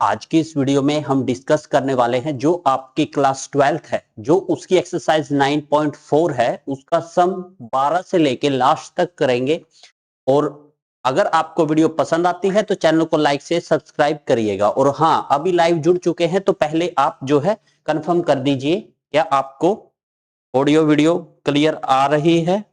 आज की इस वीडियो में हम डिस्कस करने वाले हैं जो आपकी क्लास 12th है, जो उसकी एक्सरसाइज 9.4 है, उसका सम 12 से लेके लास्ट तक करेंगे। और अगर आपको वीडियो पसंद आती है तो चैनल को लाइक से सब्सक्राइब करिएगा। और हाँ, अभी लाइव जुड़ चुके हैं तो पहले आप जो है कंफर्म कर दीजिए क्या आपको ऑडियो वीडियो क्लियर आ रही है।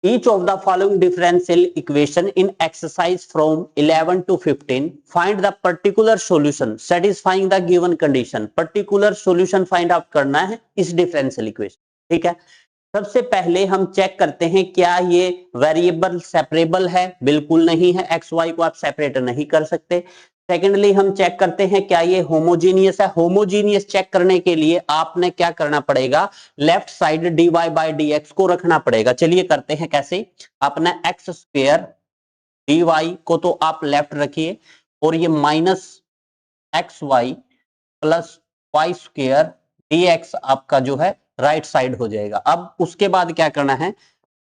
Each of the following differential equation in exercise from 11 to 15 find the particular solution satisfying the given condition। particular solution find out करना है इस differential equation। ठीक है, सबसे पहले हम चेक करते हैं क्या ये वेरिएबल सेपरेबल है। बिल्कुल नहीं है, एक्स वाई को आप सेपरेट नहीं कर सकते। सेकेंडली हम चेक करते हैं क्या ये होमोजीनियस है। होमोजीनियस चेक करने के लिए आपने क्या करना पड़ेगा, left side dy by d x को रखना पड़ेगा। चलिए करते हैं कैसे। अपना एक्स स्क्वेयर dy को तो आप लेफ्ट रखिए और ये minus x y plus y square d x आपका जो है राइट साइड हो जाएगा। अब उसके बाद क्या करना है,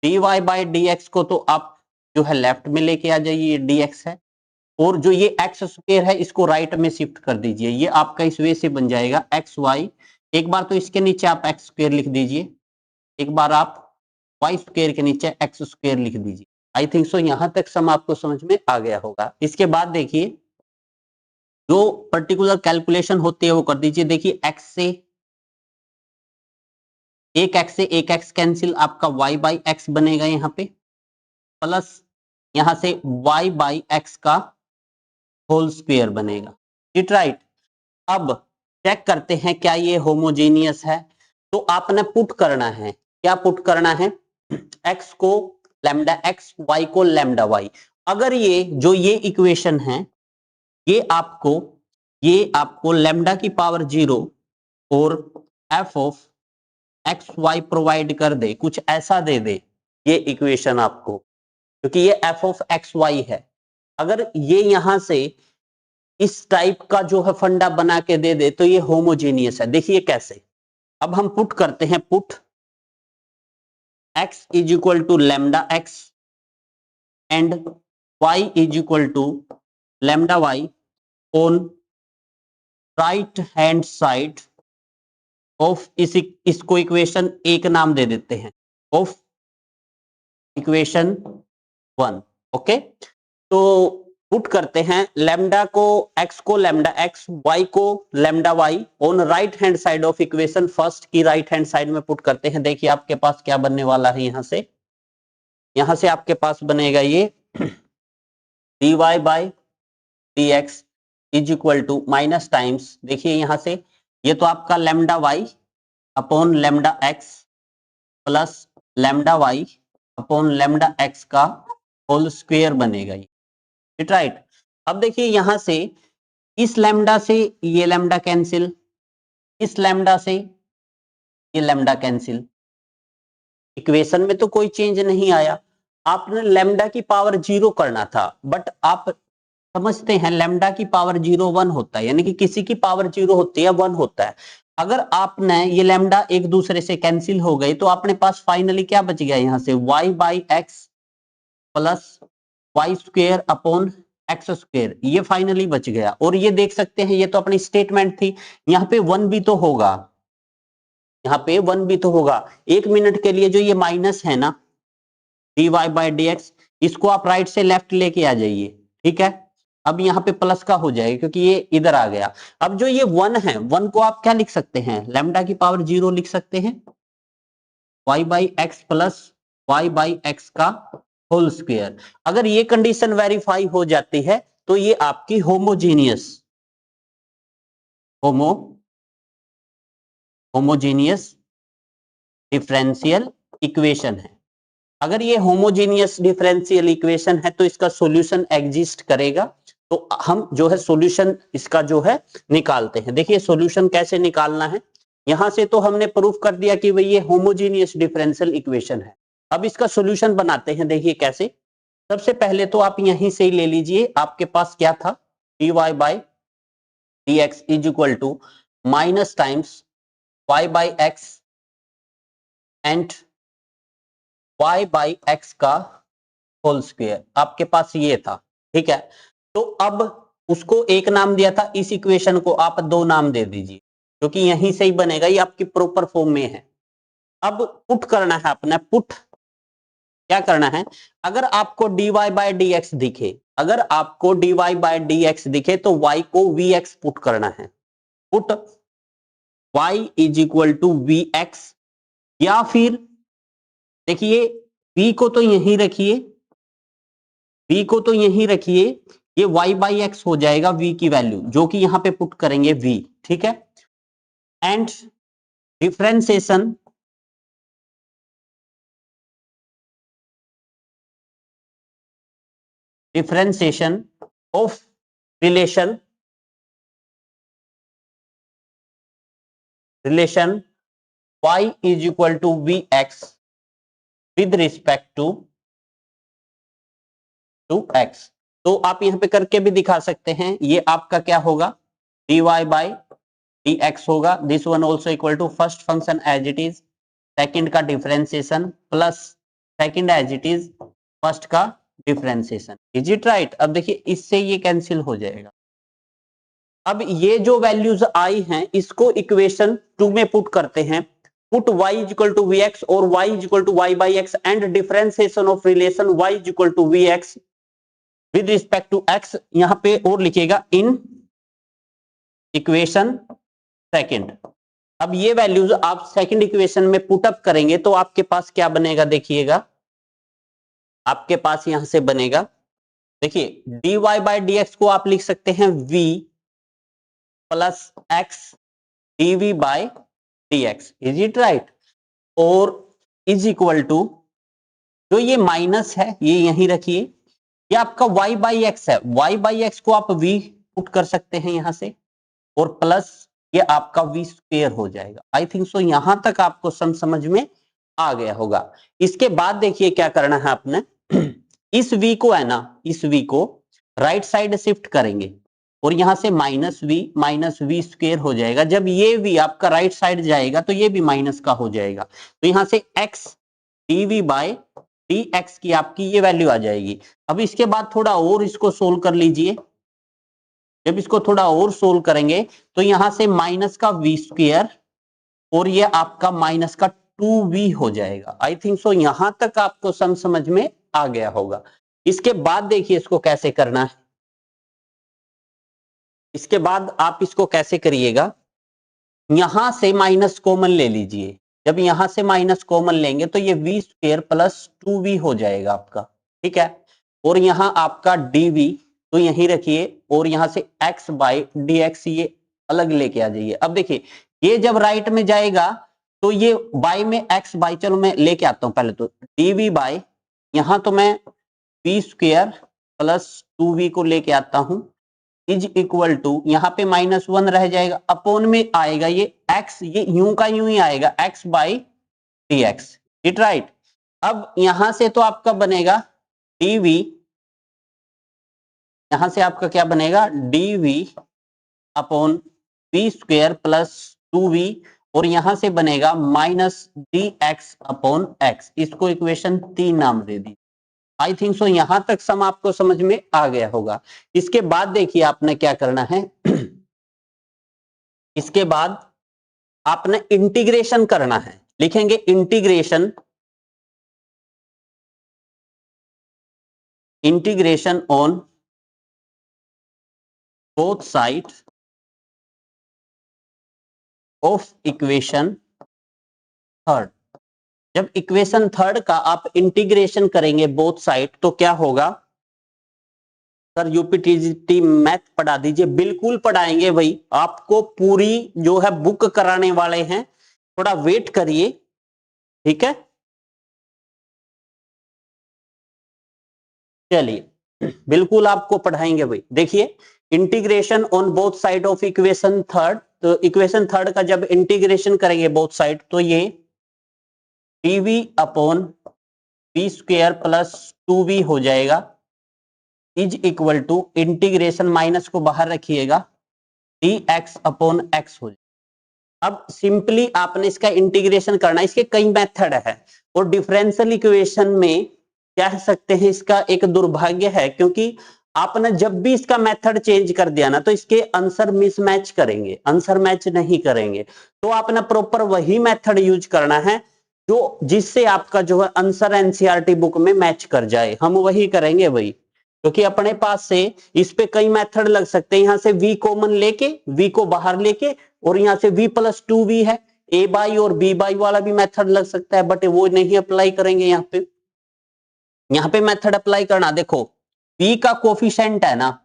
dy बाई डी एक्स को तो आप जो है लेफ्ट में लेके आ जाइए, ये dx है, और जो ये एक्स स्क्वेयर है इसको राइट में शिफ्ट कर दीजिए। ये आपका इस वे से बन जाएगा एक्स वाई। एक बार तो इसके नीचे आप एक्स स्क्वेयर लिख दीजिए, एक बार आप वाई स्क्वेयर के नीचे एक्स स्क्वेयर लिख दीजिए। आई थिंक सो यहां तक सम आपको समझ में आ गया होगा। इसके बाद देखिए जो पर्टिकुलर कैलकुलेशन होती है वो कर दीजिए। देखिए एक्स से एक एक्स कैंसिल, आपका y बाई एक्स बनेगा यहाँ पे, प्लस यहां से y बाई एक्स का होल स्क्वायर बनेगा। It right. अब चेक करते हैं क्या ये होमोजेनियस है। तो आपने पुट करना है, क्या पुट करना है, x को लैम्डा एक्स, y को लैम्डा वाई। अगर ये जो ये इक्वेशन है ये आपको लैम्डा की पावर 0 और f of x y provide कर दे, कुछ ऐसा दे दे ये इक्वेशन आपको, क्योंकि ये f ऑफ एक्स वाई है। अगर ये यहां से इस टाइप का जो है फंडा बना के दे दे तो ये होमोजेनियस है। देखिए कैसे। अब हम पुट करते हैं, put x is equal to lambda x and y is equal to lambda y on right hand side of इसको इक्वेशन एक नाम दे देते हैं, ऑफ इक्वेशन 1। ओके, तो पुट करते हैं लैम्डा को लैम्डा एक्स, वाई को lambda y on right hand side of equation first की राइट हैंड साइड में पुट करते हैं। देखिए आपके पास क्या बनने वाला है, यहां से आपके पास बनेगा ये dy by d x is equal to minus times, देखिए यहां से ये तो आपका lambda y upon lambda x plus lambda y upon lambda x का होल स्क्वायर बनेगा ये। It right. अब देखिए यहां से इस लैम्डा से ये लैम्डा कैंसिल, इस लैम्डा से ये लैम्डा कैंसिल। इक्वेशन में तो कोई चेंज नहीं आया। आपने लैम्डा की पावर 0 करना था, बट आप समझते हैं लैम्डा की पावर 0 1 होता है, यानी कि किसी की पावर 0 होती है 1 होता है। अगर आपने ये लैम्डा एक दूसरे से कैंसिल हो गई तो अपने पास फाइनली क्या बच गया, यहां से y by x plus y square upon x square, ये फाइनली बच गया। और ये देख सकते हैं ये तो अपनी स्टेटमेंट थी, यहाँ पे 1 भी तो होगा, यहाँ पे 1 भी तो होगा। एक मिनट के लिए जो ये माइनस है ना dy बाई डी एक्स, इसको आप राइट से लेफ्ट लेके आ जाइए। ठीक है, अब यहाँ पे प्लस का हो जाएगा क्योंकि ये इधर आ गया। अब जो ये 1 है, 1 को आप क्या लिख सकते हैं, लैम्डा की पावर 0 लिख सकते हैं, y by x plus y by x का होल स्क्वायर। अगर ये कंडीशन वेरीफाई हो जाती है तो ये आपकी होमोजीनियस डिफरेंशियल इक्वेशन है। अगर ये होमोजीनियस डिफरेंशियल इक्वेशन है तो इसका सॉल्यूशन एग्जिस्ट करेगा। तो हम जो है सॉल्यूशन इसका जो है निकालते हैं। देखिए सॉल्यूशन कैसे निकालना है, यहां से तो हमने प्रूफ कर दिया कि भाई ये होमोजीनियस डिफरेंशियल इक्वेशन है। अब इसका सॉल्यूशन बनाते हैं, देखिए कैसे। सबसे पहले तो आप यहीं से ही ले लीजिए, आपके पास क्या था, dy by d x is equal to minus times y by x and y by x का होल स्क्वायर, आपके पास ये था। ठीक है, तो अब उसको एक नाम दिया था, इस इक्वेशन को आप 2 नाम दे दीजिए, क्योंकि यहीं से ही बनेगा, ये आपकी प्रॉपर फॉर्म में है। अब पुट करना है अपने, पुट क्या करना है, अगर आपको dy बाय dx दिखे, अगर आपको dy बाय dx दिखे तो y को vx पुट करना है। Put y is equal to vx, या फिर देखिए v को तो यहीं रखिए, v को तो यहीं रखिए, ये y बाई एक्स हो जाएगा v की वैल्यू, जो कि यहां पे पुट करेंगे v, ठीक है। And differentiation of relation y is equal to vx with respect to x। तो आप यहां पे करके भी दिखा सकते हैं, ये आपका क्या होगा, dy बाई dx होगा, this one also equal to first function as it is, second का differentiation plus second as it is first का डिफरेंशिएशन, इज इट राइट। अब देखिए इससे ये कैंसिल हो जाएगा। अब ये जो वैल्यूज आई हैं इसको इक्वेशन 2 में पुट करते हैं, put y is equal to vx और y is equal to y by x and differentiation of relation y is equal to vx with respect to x, यहां पे और लिखेगा इन इक्वेशन सेकंड। अब ये वैल्यूज आप सेकंड इक्वेशन में put up करेंगे तो आपके पास क्या बनेगा, देखिएगा आपके पास यहां से बनेगा, देखिए dy बाई dx को आप लिख सकते हैं v plus x dv by dx, is it right, और इज इक्वल टू जो ये माइनस है ये यहीं रखिए, ये आपका y बाई एक्स है, y बाई एक्स को आप v पुट कर सकते हैं यहां से, और प्लस ये आपका v स्क्वायर हो जाएगा। आई थिंक सो यहां तक आपको समझ में आ गया होगा। इसके बाद देखिए क्या करना है आपने, इस v को है ना, इस v को राइट साइड शिफ्ट करेंगे और यहां से माइनस v स्क्वायर हो जाएगा। जब ये v आपका राइट साइड जाएगा तो ये भी माइनस का हो जाएगा, तो यहां से x dv बाय dx की आपकी ये वैल्यू आ जाएगी। अब इसके बाद थोड़ा और इसको सोल्व कर लीजिए, जब इसको थोड़ा और सोल्व करेंगे तो यहां से माइनस का v स्क्वायर और ये आपका माइनस का 2v हो जाएगा। आई थिंक सो यहां तक आपको समझ में आ गया होगा। इसके बाद देखिए इसको कैसे करना है, इसके बाद आप इसको कैसे करिएगा, यहां से माइनस कॉमन ले लीजिए, जब यहां से माइनस कॉमन लेंगे तो ये v स्क्वायर प्लस 2v हो जाएगा आपका, ठीक है। और यहां आपका dv तो यहीं रखिए और यहां से x बाई dx ये अलग लेके आ जाइए। अब देखिए ये जब राइट में जाएगा तो ये बाई में x बाई, चलो मैं लेके आता हूं पहले, तो dv बाई यहां तो मैं v स्क्वायर प्लस 2v को लेके आता हूं इज इक्वल टू, यहां पे -1 रह जाएगा, अपोन में आएगा ये x, ये यूं का यूं ही आएगा x by dx, it right. अब यहां से तो आपका बनेगा dv, यहां से आपका क्या बनेगा dv upon v square plus 2v, और यहां से बनेगा माइनस dx अपॉन x, इसको इक्वेशन 3 नाम दे दी। आई थिंक सो यहां तक सम आपको समझ में आ गया होगा। इसके बाद देखिए आपने क्या करना है, इसके बाद आपने इंटीग्रेशन करना है, लिखेंगे integration on both side of equation third. जब इक्वेशन थर्ड का आप इंटीग्रेशन करेंगे बोथ साइड तो क्या होगा, सर यूपीटीजीटी मैथ पढ़ा दीजिए, बिल्कुल पढ़ाएंगे भाई, आपको पूरी जो है बुक कराने वाले हैं, थोड़ा वेट करिए, ठीक है। चलिए बिल्कुल आपको पढ़ाएंगे भाई। देखिए integration on both side of equation third, तो इक्वेशन थर्ड का जब इंटीग्रेशन करेंगे बोथ साइड तो ये dv upon v square plus 2v हो जाएगा is equal to, integration minus को बाहर रखिएगा, dx अपॉन x हो जाएगा। अब सिंपली आपने इसका इंटीग्रेशन करना, इसके कई मेथड है, और डिफरेंशियल इक्वेशन में कह सकते हैं इसका एक दुर्भाग्य है, क्योंकि आपने जब भी इसका मेथड चेंज कर दिया ना तो इसके आंसर मिसमैच करेंगे, आंसर मैच नहीं करेंगे। तो आपने प्रॉपर वही मेथड यूज करना है जो जिससे आपका जो है आंसर एनसीईआरटी बुक में मैच कर जाए, हम वही करेंगे वही। क्योंकि अपने पास से इस पे कई मेथड लग सकते हैं, यहां से v कॉमन लेके, v को बाहर लेके, और यहां से v+2v है, a बाई और b बाई वाला भी मेथड लग सकता है, बट वो नहीं अप्लाई करेंगे यहाँ पे। यहाँ पे मेथड अप्लाई करना, देखो v का कोफिशिएंट है ना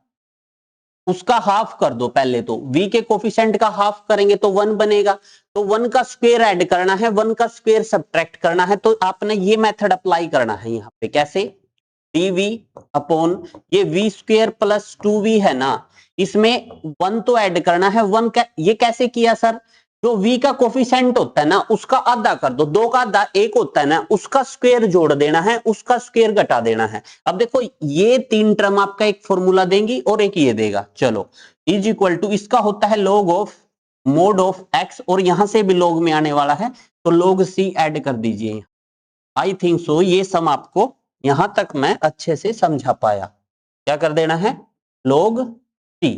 उसका हाफ कर दो पहले, तो v के कोफिशिएंट का हाफ करेंगे तो 1 बनेगा, तो 1 का स्क्वायर ऐड करना है, 1 का स्क्वायर सब्ट्रैक्ट करना है, तो आपने ये मेथड अप्लाई करना है यहाँ पे। कैसे? dv अपॉन ये v स्क्वायर प्लस 2v है ना, इसमें 1 तो ऐड करना है, 1 का ये कैसे किया सर? जो v का कोफिशिएंट होता है ना उसका आधा कर दो, 2 का आधा 1 होता है ना, उसका स्क्वायर जोड़ देना है, उसका स्क्वायर घटा देना है। अब देखो ये 3 टर्म आपका एक फॉर्मूला देंगी और एक ये देगा, चलो इज इक्वल टू इसका होता है log of mode of x, और यहां से भी log में आने वाला है तो log c ऐड कर दीजिए। आई थिंक सो ये सम आपको यहां तक मैं अच्छे से समझा पाया। क्या कर देना है? log c।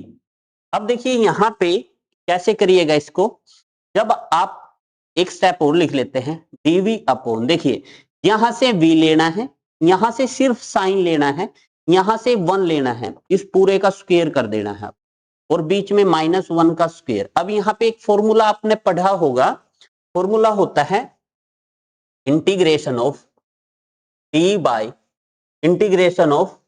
अब देखिए यहां पे कैसे करिएगा इसको, जब आप एक स्टेप और लिख लेते हैं, dv अपॉन, देखिए यहां से v लेना है, यहां से सिर्फ साइन लेना है, यहां से 1 लेना है, इस पूरे का स्क्वायर कर देना है और बीच में -1 का स्क्वायर। अब यहाँ पे एक फॉर्मूला आपने पढ़ा होगा, फॉर्मूला होता है integration of D by integration of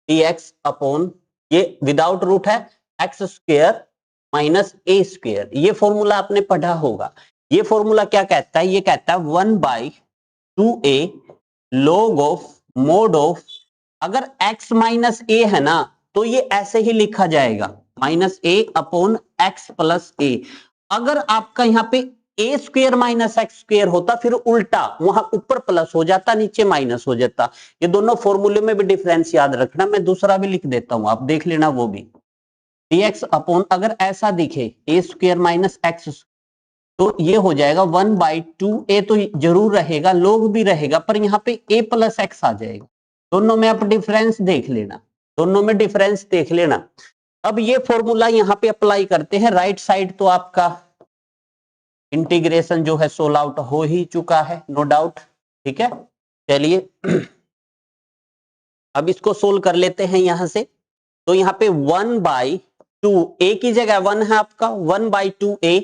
dx upon, ये विदाउट रूट है, एक्स स्क्वायर माइनस ए स्क्वायर, ये फॉर्मूला आपने पढ़ा होगा। ये फॉर्मूला क्या कहता है? ये कहता है 1/2a log of mode of, अगर x माइनस ए है ना तो ये ऐसे ही लिखा जाएगा -a अपॉन x प्लस ए। अगर आपका यहाँ पे ए स्क्वायर माइनस एक्स स्क्वायर होता फिर उल्टा, वहां ऊपर प्लस हो जाता नीचे माइनस हो जाता। ये दोनों फॉर्मूले में भी डिफरेंस याद रखना, मैं दूसरा भी लिख देता हूं, आप देख लेना वो भी। dx अपॉन अगर ऐसा दिखे ए स्क्वायर माइनस एक्स, तो ये हो जाएगा 1/2a, तो जरूर रहेगा, लोग भी रहेगा, पर यहाँ पे a प्लस एक्स आ जाएगा। दोनों में आप डिफरेंस देख लेना, दोनों में डिफरेंस देख लेना। अब ये फॉर्मूला यहाँ पे अप्लाई करते हैं, राइट साइड तो आपका इंटीग्रेशन जो है सोल्व आउट हो ही चुका है, नो डाउट। ठीक है, चलिए अब इसको सोल्व कर लेते हैं यहां से। तो यहाँ पे 1/2, a की जगह 1 है आपका, 1/2a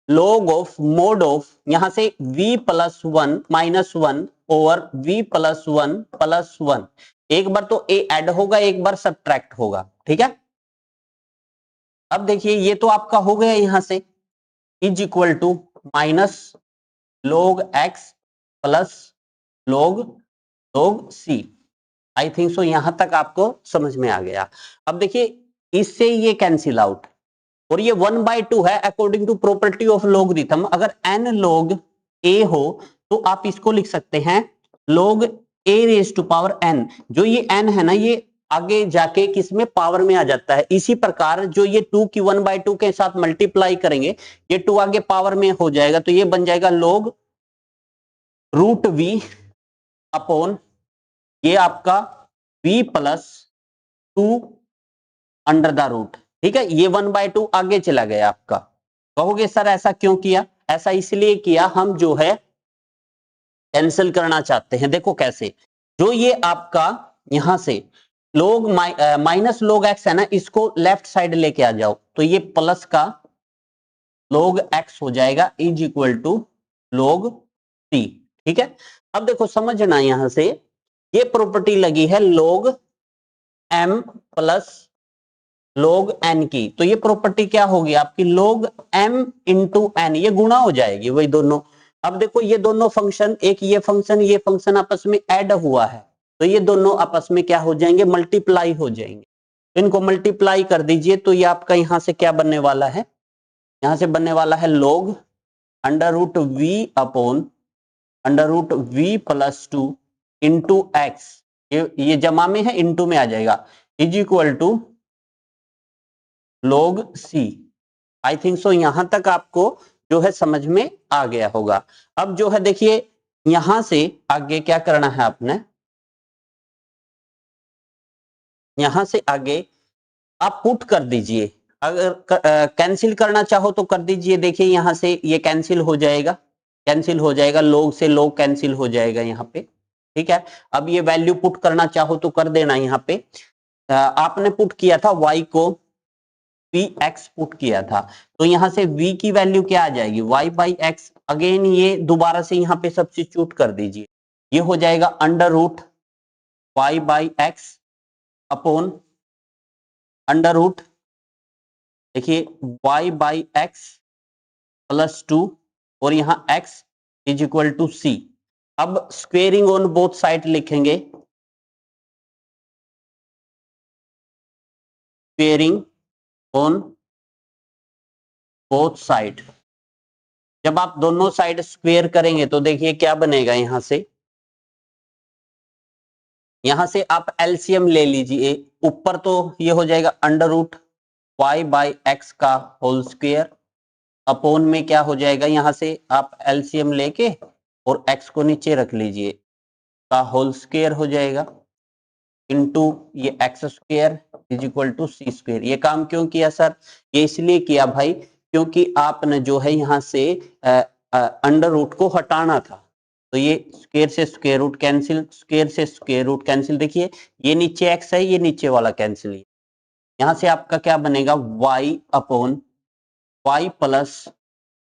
log of mode of, यहां से v+1 -1 ओवर v+1 +1, एक बार तो a ऐड होगा, एक बार सब्ट्रैक्ट होगा। ठीक है, अब देखिए ये तो आपका हो गया यहां से, is equal to minus log x plus log c। I think so यहां तक आपको समझ में आ गया। अब देखिए इससे ये कैंसिल आउट, और ये 1/2 है according to property of logarithm. अगर n log a हो तो आप इसको लिख सकते हैं log a raise to power n। जो ये n है ना ये आगे जाके किसमें पावर में आ जाता है। इसी प्रकार जो ये 2 की 1/2 के साथ मल्टीप्लाई करेंगे, ये 2 आगे पावर में हो जाएगा, तो ये बन जाएगा log √v अपॉन ये आपका v+2 अंडर द रूट। ठीक है, ये 1/2 आगे चला गया आपका। कहोगे सर ऐसा क्यों किया? ऐसा इसलिए किया, हम जो है कैंसिल करना चाहते हैं। देखो कैसे, जो ये आपका यहां से log माइनस log x है ना, इसको लेफ्ट साइड लेके आ जाओ, तो ये प्लस का log x हो जाएगा is equal to log c। ठीक है, अब देखो समझना, यहां से ये प्रॉपर्टी लगी है log m plus log n की, तो ये प्रॉपर्टी क्या होगी आपकी? log m इंटू n, ये गुणा हो जाएगी वही दोनों। अब देखो ये दोनों फंक्शन, एक ये फंक्शन आपस में ऐड हुआ है, तो ये दोनों आपस में क्या हो जाएंगे? मल्टीप्लाई हो जाएंगे। इनको मल्टीप्लाई कर दीजिए, तो ये आपका यहां से क्या बनने वाला है? यहां से बनने वाला है log √v upon √v+2 into x, ये जमा में है, इंटू में आ जाएगा, is equal to log c। I think so यहां तक आपको जो है समझ में आ गया होगा। अब जो है देखिए यहां से आगे क्या करना है आपने, यहां से आगे आप पुट कर दीजिए, अगर कैंसिल करना चाहो तो कर दीजिए। देखिए यहां से ये कैंसिल हो जाएगा, कैंसिल हो जाएगा, लोग से लोग कैंसिल हो जाएगा यहाँ पे, ठीक है। अब ये वैल्यू पुट करना चाहो तो कर देना। यहाँ पे आपने पुट किया था y को vx पुट किया था, तो यहां से v की वैल्यू क्या आ जाएगी, y बाई एक्स। अगेन ये दोबारा से यहाँ पे सब्स्टिट्यूट कर दीजिए, ये हो जाएगा under root y by x upon under root, देखिए y बाई एक्स प्लस 2 और यहां x is equal to c। अब स्क्वेयरिंग ऑन बोथ साइड लिखेंगे, स्क्वेयरिंग ऑन बोथ साइड। जब आप दोनों साइड स्क्वेयर करेंगे तो देखिए क्या बनेगा, यहां से आप एलसीएम ले लीजिए। ऊपर तो ये हो जाएगा under root y by x का होल स्क्वेयर, अपॉन में क्या हो जाएगा, यहां से आप एलसीएम लेके और एक्स को नीचे रख लीजिए, का होल स्क्वेयर हो जाएगा इनटू ये x square is equal to C square. ये काम क्यों किया सर, ये इसलिए किया भाई क्योंकि आपने जो है यहाँ से अंडर रूट को हटाना था, तो ये स्क्वेयर से स्क्वेयर रूट कैंसिल, स्क्वेयर से स्क्वेयर रूट कैंसिल। देखिए ये नीचे एक्स है, ये नीचे वाला कैंसिल, यहाँ से आपका क्या बनेगा y upon y plus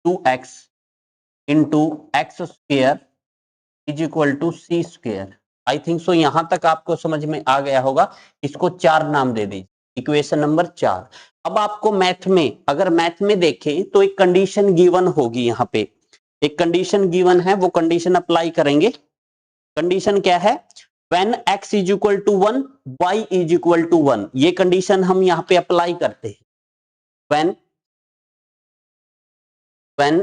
2x into x square is equal to C square. I think so यहां तक आपको समझ में आ गया होगा। इसको 4 नाम दे दीजिए, इक्वेशन नंबर 4। अब आपको मैथ में, अगर मैथ में देखें तो एक कंडीशन गिवन होगी, यहां पे एक कंडीशन गिवन है, वो कंडीशन अप्लाई करेंगे। कंडीशन क्या है, when x is equal to 1 y is equal to 1, ये कंडीशन हम यहां पे अप्लाई करते हैं। When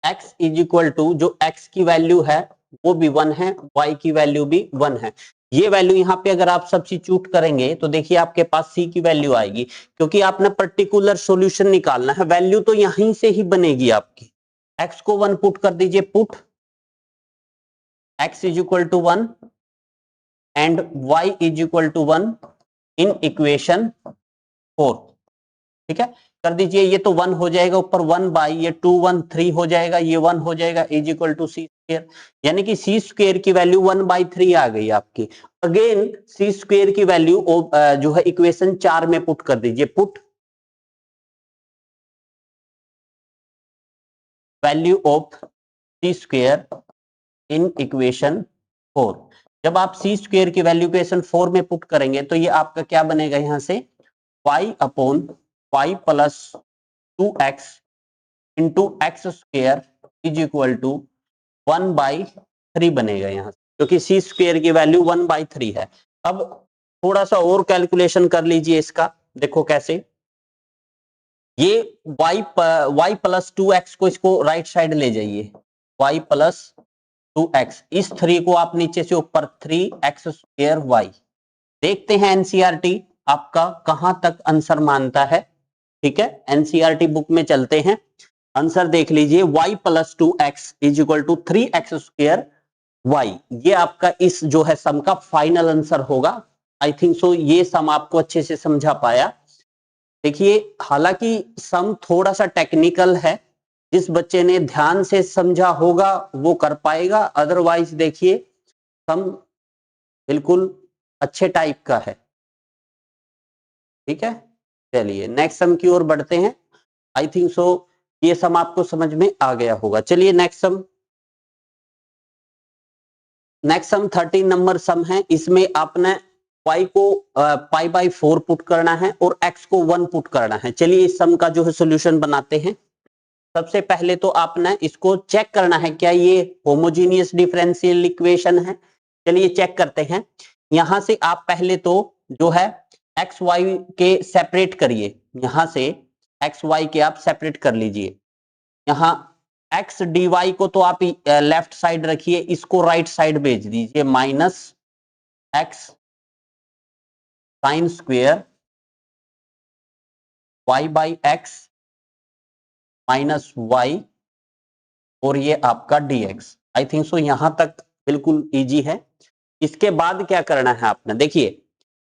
x is equal to, जो x की वैल्यू है वो भी 1 है, y की वैल्यू भी 1 है। ये वैल्यू यहाँ पे अगर आप सब्स्टिट्यूट करेंगे तो देखिए आपके पास c की वैल्यू आएगी, क्योंकि आपने पर्टिकुलर सॉल्यूशन निकालना है, वैल्यू तो यहीं से ही बनेगी आपकी। x को 1 पुट कर दीजिए, put x is equal to 1 and y is equal to 1 in equation 4, ठीक है, कर दीजिए। ये तो 1 हो जाएगा, ऊपर 1 बाई ये 2 1 3 हो जाएगा, ये 1 हो जाएगा, is equal to C square, यानी कि सी स्क्वेयर की वैल्यू 1/3 आ गई आपकी। अगेन सी स्क्वेयर की वैल्यू जो है इक्वेशन 4 में पुट कर दीजिए, put value of c square in equation 4। जब आप सी स्क्वेयर की वैल्यू इक्वेशन 4 में पुट करेंगे तो ये आपका क्या बनेगा, यहां से y upon y plus 2x into x square is equal to 1/3 बनेगा यहाँ से, क्योंकि सी स्क्वेयर की वैल्यू 1/3 है। अब थोड़ा सा और कैलकुलेशन कर लीजिए इसका, देखो कैसे। ये y प्लस 2x को, इसको राइट साइड ले जाइए, y प्लस 2x, इस 3 को आप नीचे से ऊपर 3x स्क्वेयर y। देखते हैं एनसीईआरटी आपका कहां तक आंसर मानता है, ठीक है। एनसीईआरटी बुक में चलते हैं, आंसर देख लीजिए, y प्लस 2x is equal to 3x square y। ये आपका इस जो है सम का फाइनल आंसर होगा। आई थिंक सो ये सम आपको अच्छे से समझा पाया। देखिए हालांकि सम थोड़ा सा टेक्निकल है, जिस बच्चे ने ध्यान से समझा होगा वो कर पाएगा, अदरवाइज देखिए सम बिल्कुल अच्छे टाइप का है, ठीक है। चलिए नेक्स्ट सम की ओर बढ़ते हैं। आई थिंक सो ये सम आपको समझ में आ गया होगा। चलिए नेक्स्ट सम, 13 नंबर सम है। इसमें आपने y को π/4 पुट करना है और x को 1 पुट करना है। चलिए इस सम का जो है सॉल्यूशन बनाते हैं। सबसे पहले तो आपने इसको चेक करना है, क्या ये होमोजेनियस डिफरेंशियल इक्वेशन है। चलिए चेक करते हैं। यहां से आप पहले तो जो है एक्स वाई के सेपरेट करिए, यहां से एक्स वाई के आप सेपरेट कर लीजिए। यहाँ एक्स डी वाई को तो आप लेफ्ट साइड रखिए, इसको राइट साइड भेज दीजिए, minus x sine square y by x minus y और ये आपका dx। आई थिंक सो यहां तक बिल्कुल इजी है। इसके बाद क्या करना है आपने, देखिए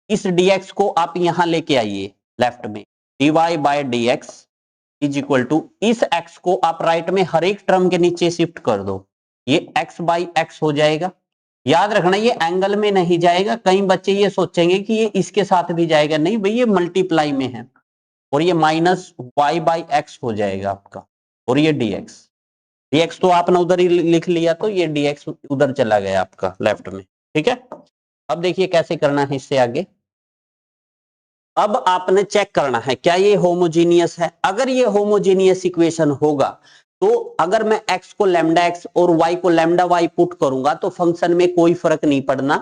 इस dx को आप यहां लेके आइए लेफ्ट में, dy by dx is equal to इस x को आप राइट में हर एक टर्म के नीचे शिफ्ट कर दो, ये x बाई एक्स हो जाएगा। याद रखना ये एंगल में नहीं जाएगा, कई बच्चे ये सोचेंगे कि ये इसके साथ भी जाएगा, नहीं भाई ये मल्टीप्लाई में है, और ये माइनस वाई बाई एक्स हो जाएगा आपका, और ये dx, dx तो आपने उधर ही लिख लिया, तो ये dx उधर चला गया आपका लेफ्ट में, ठीक है। अब देखिए कैसे करना है इससे आगे। अब आपने चेक करना है क्या ये होमोजीनियस है। अगर ये होमोजीनियस इक्वेशन होगा तो अगर मैं x को लैम्डा x और y को लैम्डा y पुट करूंगा तो फंक्शन में कोई फर्क नहीं पड़ना,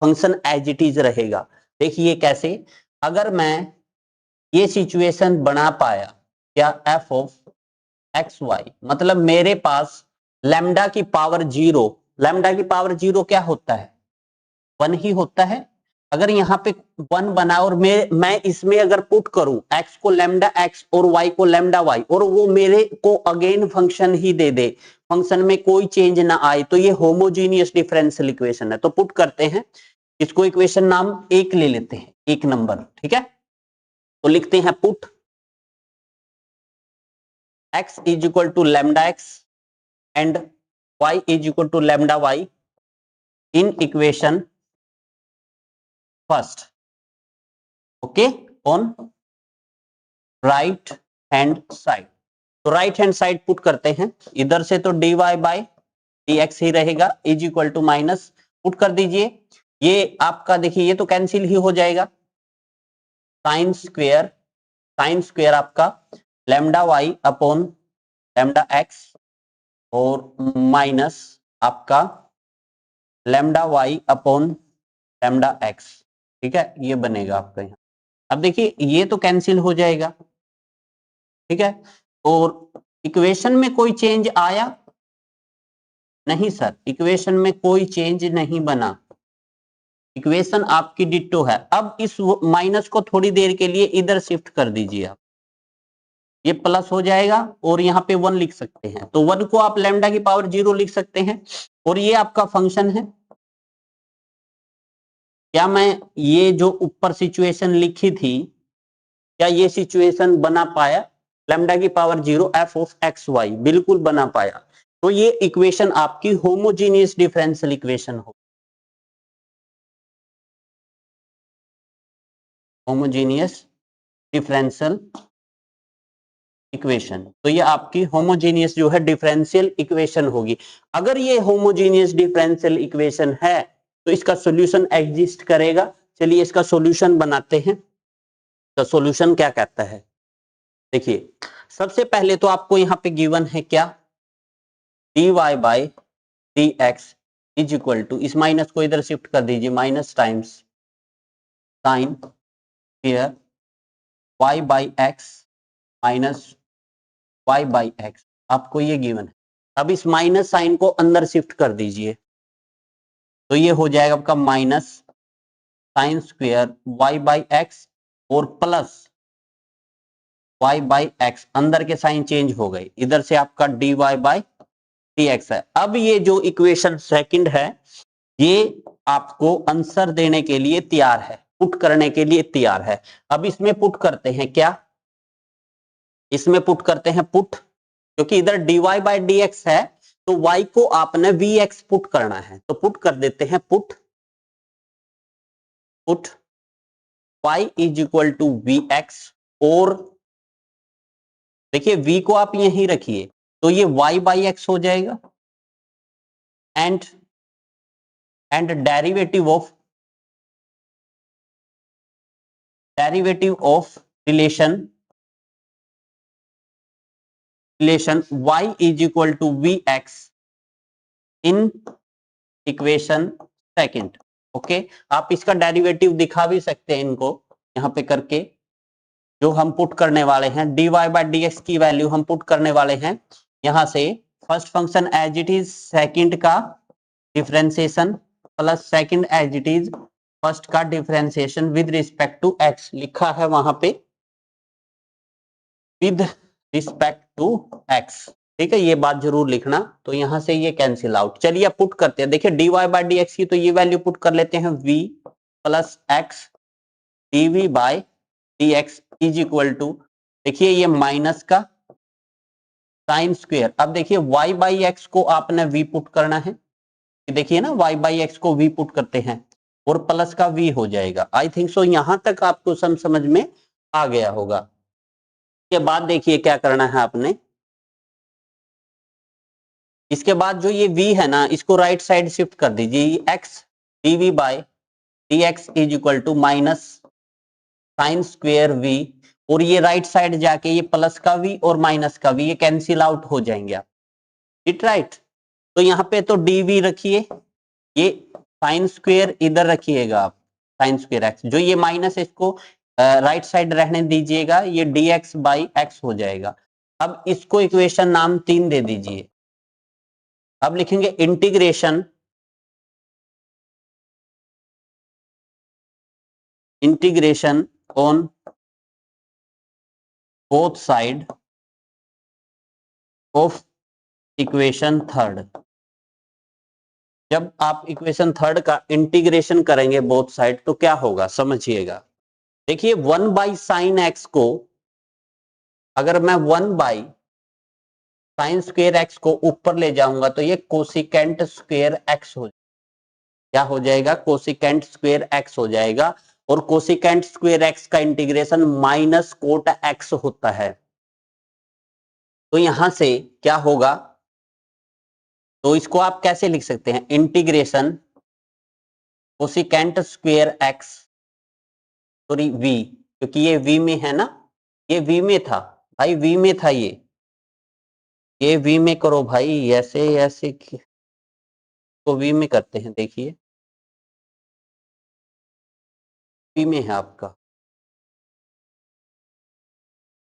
फंक्शन एज इट इज रहेगा। देखिए कैसे, अगर मैं ये सिचुएशन बना पाया क्या, f ऑफ एक्स वाई, मतलब मेरे पास लैम्डा की पावर जीरो, लैम्डा की पावर जीरो क्या होता है, 1 ही होता है। अगर यहाँ पे 1 बना और मैं इसमें अगर पुट करूं x को लैम्डा x और y को लैम्डा y, और वो मेरे को अगेन फंक्शन ही दे दे, फंक्शन में कोई चेंज ना आए, तो ये होमोजीनियस डिफरेंशियल इक्वेशन है। तो पुट करते हैं इसको, इक्वेशन नाम 1 ले लेते हैं, 1 नंबर, ठीक है। तो लिखते हैं put x is equal to lambda x and y is equal to lambda y in equation first, okay, on right hand side. तो राइट हैंड साइड पुट करते हैं, इधर से तो dy बाय dx ही रहेगा, is equal to minus, put कर दीजिए, ये आपका देखिए ये तो कैंसिल ही हो जाएगा, साइन स्क्वेयर आपका lambda y upon lambda x और माइनस आपका lambda y upon lambda x, ठीक है, ये बनेगा आपका यहाँ। अब देखिए ये तो कैंसिल हो जाएगा, ठीक है, और इक्वेशन में कोई चेंज आया नहीं सर, इक्वेशन में कोई चेंज नहीं बना, इक्वेशन आपकी डिट्टो है। अब इस माइनस को थोड़ी देर के लिए इधर शिफ्ट कर दीजिए आप, ये प्लस हो जाएगा और यहाँ पे 1 लिख सकते हैं, तो 1 को आप लैम्डा की पावर 0 लिख सकते हैं, और ये आपका फंक्शन है। क्या मैं ये जो ऊपर सिचुएशन लिखी थी, क्या ये सिचुएशन बना पाया, लैम्डा की power 0 f of x y, बिल्कुल बना पाया। तो ये इक्वेशन आपकी होमोजीनियस डिफरेंशियल इक्वेशन हो, होमोजीनियस डिफरेंशियल इक्वेशन, तो ये आपकी होमोजीनियस जो है डिफरेंशियल इक्वेशन होगी। अगर ये होमोजीनियस डिफरेंशियल इक्वेशन है तो इसका सॉल्यूशन एग्जिस्ट करेगा। चलिए इसका सॉल्यूशन बनाते हैं। तो सॉल्यूशन क्या कहता है, देखिए सबसे पहले तो आपको यहाँ पे गिवन है क्या, dy by dx is equal to, इस माइनस को इधर शिफ्ट कर दीजिए, minus times sine square y by x minus y by x, आपको ये गिवन है। अब इस माइनस साइन को अंदर शिफ्ट कर दीजिए, तो ये हो जाएगा आपका minus sine square y by x और प्लस y बाई एक्स, अंदर के साइन चेंज हो गए, इधर से आपका dy बाई dx है। अब ये जो इक्वेशन सेकंड है ये आपको आंसर देने के लिए तैयार है, पुट करने के लिए तैयार है। अब इसमें पुट करते हैं क्या, इसमें पुट करते हैं पुट, क्योंकि इधर dy बाई dx है तो y को आपने vx पुट करना है, तो पुट कर देते हैं put y is equal to vx, और देखिए v को आप यहीं रखिए, तो ये y बाई एक्स हो जाएगा, and derivative of relation y is equal to vx in equation second, okay. आप इसका डेरिवेटिव दिखा भी सकते हैं इनको यहाँ पे करके, जो हम पुट करने वाले हैं dy बाई dx की वैल्यू हम पुट करने वाले हैं यहां से, first function as it is second का differentiation plus second as it is first का differentiation with respect to x, लिखा है वहां पे विद रिस्पेक्ट टू x, ठीक है, ये बात जरूर लिखना। तो यहां से ये कैंसिल आउट, चलिए पुट करते हैं, देखिए dy बाई dx की तो ये वैल्यू पुट कर लेते हैं v plus x dv by dx is equal to, देखिए ये माइनस का साइन स्क्वायर। अब देखिए y बाई एक्स को आपने v पुट करना है, देखिए ना y बाई एक्स को v पुट करते हैं और प्लस का v हो जाएगा। आई थिंक सो यहां तक आपको समझ में आ गया होगा। इसके बाद देखिए क्या करना है आपने, इसके बाद जो ये v है ना, इसको राइट साइड शिफ्ट कर दीजिए, x dv by dx is equal to minus sine square v, और ये राइट साइड जाके ये प्लस का v और माइनस का v ये कैंसिल आउट हो जाएंगे आप, इट राइट। तो यहाँ पे तो dv रखिए, ये साइन स्क्वायर इधर रखिएगा आप, साइन स्क्वायर एक्स, जो ये माइनस इसको राइट साइड रहने दीजिएगा, ये dx बाई एक्स हो जाएगा। अब इसको इक्वेशन नाम 3 दे दीजिए। अब लिखेंगे integration on both side of equation third. जब आप इक्वेशन थर्ड का इंटीग्रेशन करेंगे बोथ साइड तो क्या होगा समझिएगा। देखिए 1 बाई साइन एक्स को अगर मैं 1 बाई साइन स्क्वायर एक्स को ऊपर ले जाऊंगा तो ये कोसिकेंट स्क्वायर एक्स हो, क्या हो जाएगा, कोसिकेंट स्क्वायर एक्स हो जाएगा। और कोसिकेंट स्क्वायर एक्स का इंटीग्रेशन माइनस कोट एक्स होता है। तो यहां से क्या होगा, तो इसको आप कैसे लिख सकते हैं, integration cosecant square x, sorry v, क्योंकि ये v में है ना, ये v में था भाई, v में था ये v में करो भाई, ऐसे ऐसे तो v में करते हैं। देखिए v में है आपका,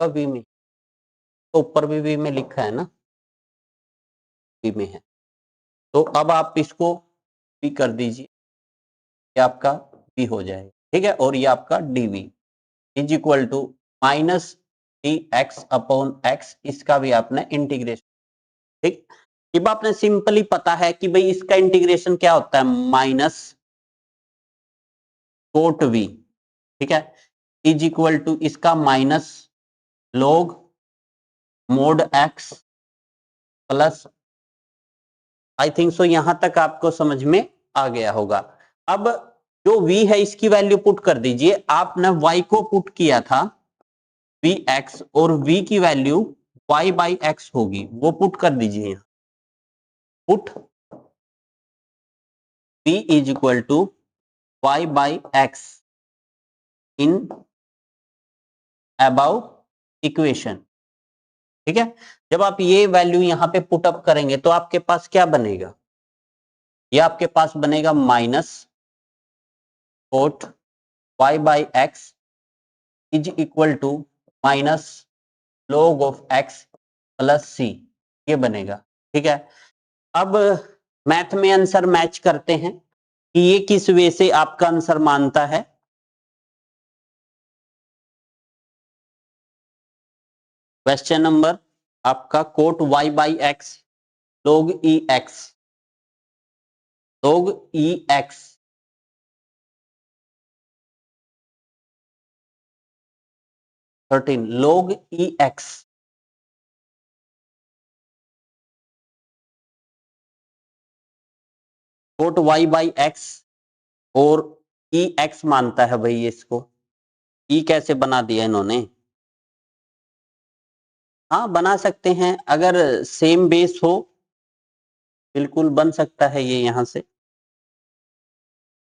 v में तो ऊपर भी v में लिखा है ना, v में है। तो अब आप इसको v कर दीजिए, ये आपका v हो जाएगा, ठीक है। और ये आपका dv is equal to minus d x upon x, इसका भी आपने इंटीग्रेशन, ठीक। जब आपने सिंपली पता है कि भाई इसका इंटीग्रेशन क्या होता है, माइनस कोट v, ठीक है, इज इक्वल टू इसका minus log mode x plus, आई थिंक सो यहां तक आपको समझ में आ गया होगा। अब जो v है इसकी वैल्यू पुट कर दीजिए, आपने y को पुट किया था vx और v की वैल्यू y बाई एक्स होगी, वो पुट कर दीजिए। Put v is equal to y by x in above equation, ठीक है। जब आप ये वैल्यू यहां पे पुट अप करेंगे तो आपके पास क्या बनेगा, ये आपके पास बनेगा minus cot y by x is equal to minus log of x plus c, ये बनेगा, ठीक है। अब मैथ में आंसर मैच करते हैं कि ये किस वे से आपका आंसर मानता है। क्वेश्चन नंबर आपका cot y by x log e x, log e x 13 log e x, cot y by x और e x मानता है भाई, इसको e कैसे बना दिया इन्होंने, हाँ बना सकते हैं, अगर सेम बेस हो बिल्कुल बन सकता है ये यहां से।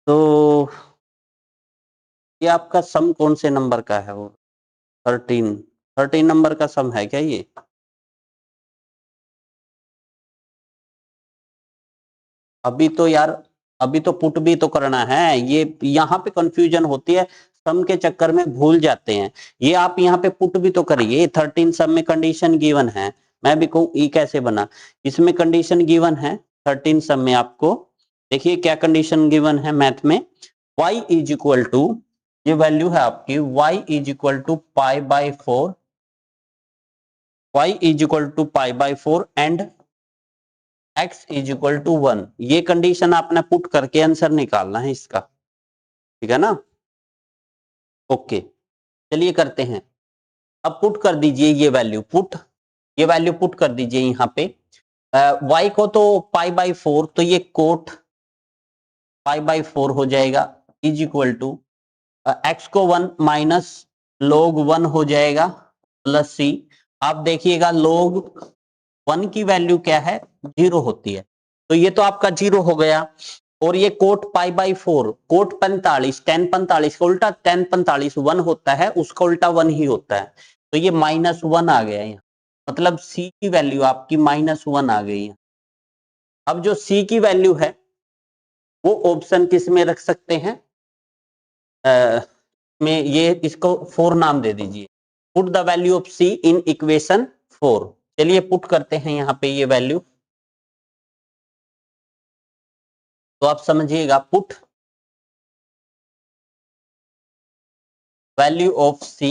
तो ये आपका सम कौन से नंबर का है, वो 13 नंबर का सम है क्या ये, अभी तो यार अभी तो पुट भी तो करना है, ये यहाँ पे कंफ्यूजन होती है, सम के चक्कर में भूल जाते हैं। ये आप यहाँ पे पुट भी तो करिए, 13 सम में कंडीशन गिवन है, मैं भी कहूँ ई कैसे बना, इसमें कंडीशन गिवन है 13 सम में आपको। देखिए क्या कंडीशन गिवन है मैथ में, y इज इक्वल टू, ये वैल्यू है आपकी y is equal to pi by 4, y is equal to pi by 4 and x is equal to 1, ये कंडीशन आपने पुट करके आंसर निकालना है इसका, ठीक है ना। ओके, चलिए करते हैं। अब पुट कर दीजिए ये वैल्यू, पुट कर दीजिए यहाँ पे। y को तो π/4, तो ये कोट π/4 हो जाएगा, इज इक्वल टू x को 1 माइनस log 1 हो जाएगा प्लस c। आप देखिएगा log 1 की वैल्यू क्या है, 0 होती है, तो ये तो आपका 0 हो गया। और ये कोट π/4, कोट 45, tan 45 का उल्टा tan 45 1 होता है, उसका उल्टा 1 ही होता है, तो ये -1 आ गया यहाँ, मतलब c की वैल्यू आपकी -1 आ गई है। अब जो c की वैल्यू है वो ऑप्शन किस में रख सकते हैं, में ये इसको 4 नाम दे दीजिए। Put the value of c in equation 4। चलिए पुट करते हैं यहाँ पे ये वैल्यू, तो आप समझिएगा, put value of c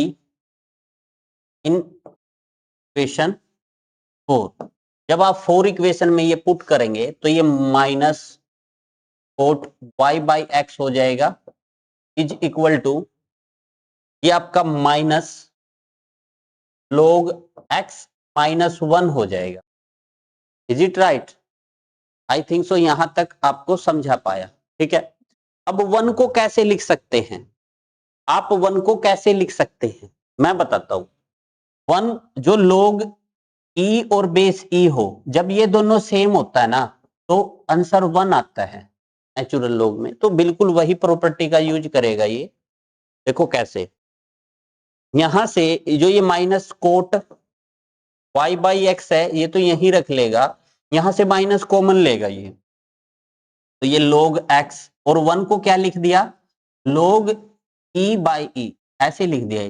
in equation 4। जब आप 4 इक्वेशन में ये पुट करेंगे तो ये माइनस कोट y/x हो जाएगा, इज इक्वल टू ये आपका माइनस log x -1 हो जाएगा। Is it right? I think so, यहां तक आपको समझा पाया, ठीक है। अब 1 को कैसे लिख सकते हैं, आप 1 को कैसे लिख सकते हैं मैं बताता हूं। 1 जो log e और बेस e हो, जब ये दोनों सेम होता है ना तो आंसर 1 आता है नेचुरल लॉग में, तो बिल्कुल वही प्रॉपर्टी का यूज करेगा ये। देखो कैसे, यहां से जो ये माइनस कोट y/x है ये तो यहीं रख लेगा, यहां से माइनस कॉमन लेगा ये, तो ये log x, और 1 को क्या लिख दिया, log e/e ऐसे लिख दिया,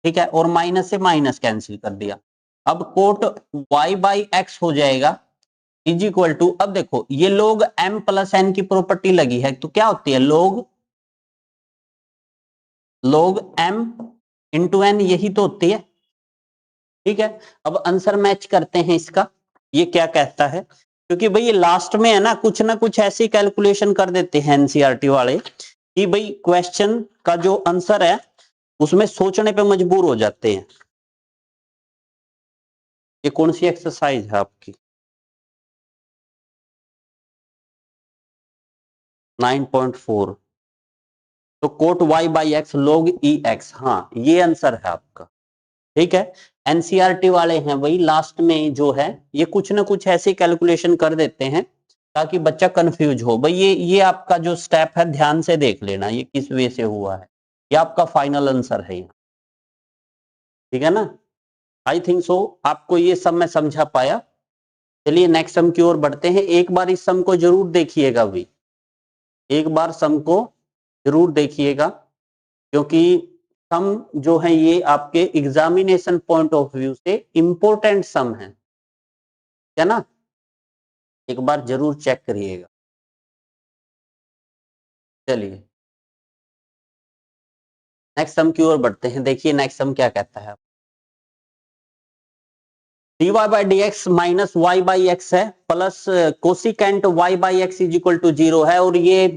ठीक है, और माइनस से माइनस कैंसिल कर दिया। अब कोट y/x हो जाएगा, इज इक्वल टू, अब देखो ये log m प्लस n की प्रॉपर्टी लगी है, तो क्या होती है log m इंटू n, यही तो होती है, ठीक है। अब आंसर मैच करते हैं इसका, ये क्या कहता है, क्योंकि भाई ये लास्ट में है ना कुछ ऐसी कैलकुलेशन कर देते हैं एनसीईआरटी वाले कि भाई क्वेश्चन का जो आंसर है उसमें सोचने पे मजबूर हो जाते हैं। ये कौन सी एक्सरसाइज है आपकी, 9.4, तो कोट y/x log ex, हाँ ये आंसर है आपका, ठीक है। एनसीईआरटी वाले हैं वही लास्ट में जो है ये कुछ ना कुछ ऐसी कैलकुलेशन कर देते हैं ताकि बच्चा कंफ्यूज हो। भाई ये आपका जो स्टेप है ध्यान से देख लेना ये किस वे से हुआ है, ये आपका फाइनल आंसर है, ठीक है ना। आई थिंक सो आपको ये सब मैं समझा पाया। चलिए नेक्स्ट सम की ओर बढ़ते हैं। एक बार इस सम को जरूर देखिएगा भाई, एक बार सम को जरूर देखिएगा, क्योंकि सम जो है ये आपके एग्जामिनेशन पॉइंट ऑफ व्यू से इंपॉर्टेंट सम है ना, एक बार जरूर चेक करिएगा। चलिए नेक्स्ट सम की ओर बढ़ते हैं। देखिए नेक्स्ट सम क्या कहता है, dy/dx माइनस y/x है plus cosecant y/x is equal to 0 है, और ये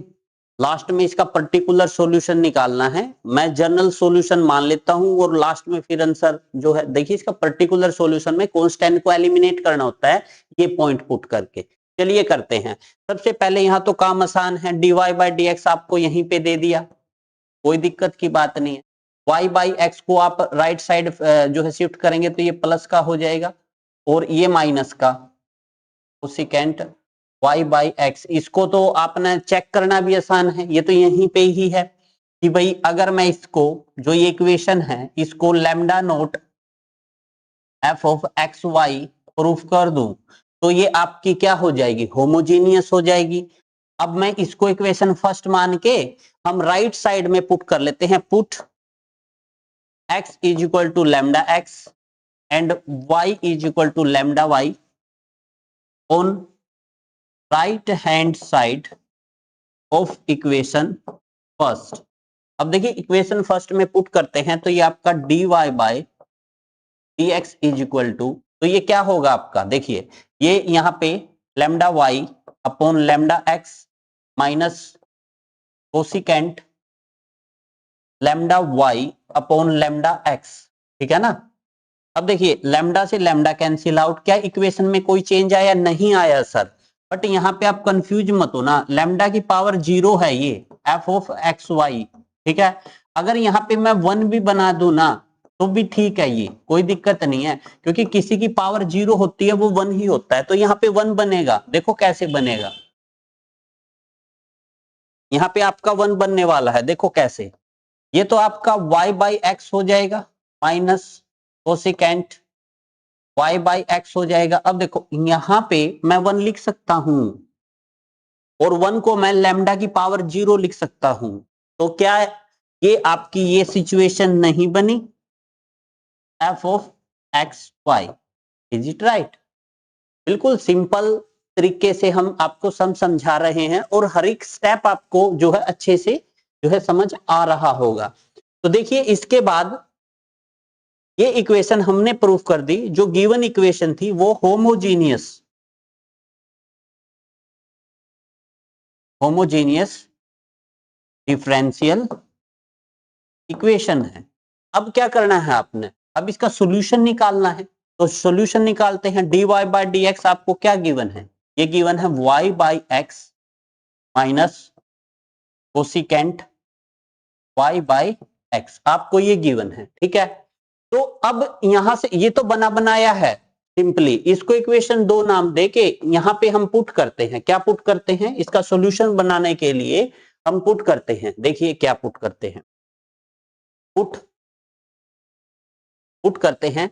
लास्ट में इसका पर्टिकुलर सॉल्यूशन निकालना है। मैं जनरल सॉल्यूशन मान लेता हूं और लास्ट में फिर आंसर जो है, देखिए इसका पर्टिकुलर सॉल्यूशन में कांस्टेंट को एलिमिनेट करना होता है ये पॉइंट पुट करके। चलिए करते हैं। सबसे पहले यहाँ तो काम आसान है, dy/dx आपको यहीं पे दे दिया, कोई दिक्कत की बात नहीं है। y/x को आप राइट साइड जो है शिफ्ट करेंगे तो ये प्लस का हो जाएगा, और ये माइनस का कोसिकेंट y/x, इसको तो आपने चेक करना भी आसान है, ये तो यहीं पे ही है कि भाई अगर मैं इसको जो ये इक्वेशन है इसको lambda naught f of x y proof कर दूं तो ये आपकी क्या हो जाएगी, होमोजीनियस हो जाएगी। अब मैं इसको इक्वेशन फर्स्ट मान के हम राइट साइड में पुट कर लेते हैं, put x is equal to lambda x and y is equal to lambda y on right hand side of equation first. अब देखिए इक्वेशन फर्स्ट में पुट करते हैं तो ये आपका dy/dx इज इक्वल टू, तो ये क्या होगा आपका, देखिए ये यहाँ पे lambda y upon lambda x minus cosecant lambda y upon lambda x, ठीक है ना। अब देखिए लैम्डा से लैम्डा कैंसिल आउट, क्या इक्वेशन में कोई चेंज आया? नहीं आया सर, बट यहाँ पे आप कंफ्यूज मत हो ना, लैम्डा की पावर 0 है ये एफ ऑफ एक्स वाई, ठीक है। अगर यहाँ पे मैं 1 भी बना दूं ना तो भी ठीक है, ये कोई दिक्कत नहीं है, क्योंकि किसी की पावर 0 होती है वो 1 ही होता है, तो यहाँ पे 1 बनेगा। देखो कैसे बनेगा, यहाँ पे आपका 1 बनने वाला है, देखो कैसे। ये तो आपका y बाई एक्स हो जाएगा minus cosecant y by x हो जाएगा। अब देखो यहां पे मैं 1 लिख सकता हूं और 1 को मैं लैम्डा की पावर 0 लिख सकता हूं, तो क्या ये आपकी ये सिचुएशन नहीं बनी? f of x y, is it right? बिल्कुल सिंपल तरीके से हम आपको समझा रहे हैं और हर एक स्टेप आपको जो है अच्छे से जो है समझ आ रहा होगा। तो देखिए इसके बाद ये इक्वेशन हमने प्रूफ कर दी, जो गिवन इक्वेशन थी वो होमोजीनियस डिफरेंशियल इक्वेशन है। अब क्या करना है आपने? अब इसका सॉल्यूशन निकालना है, तो सॉल्यूशन निकालते हैं। dy बाई डी एक्स आपको क्या गिवन है? ये गिवन है y by x minus cosecant y by x, आपको ये गिवन है, ठीक है। तो अब यहां से ये तो बना बनाया है, सिंपली इसको इक्वेशन 2 नाम देके यहां पे हम पुट करते हैं। क्या पुट करते हैं? इसका सॉल्यूशन बनाने के लिए हम पुट करते हैं। देखिए क्या पुट करते हैं, पुट पुट करते हैं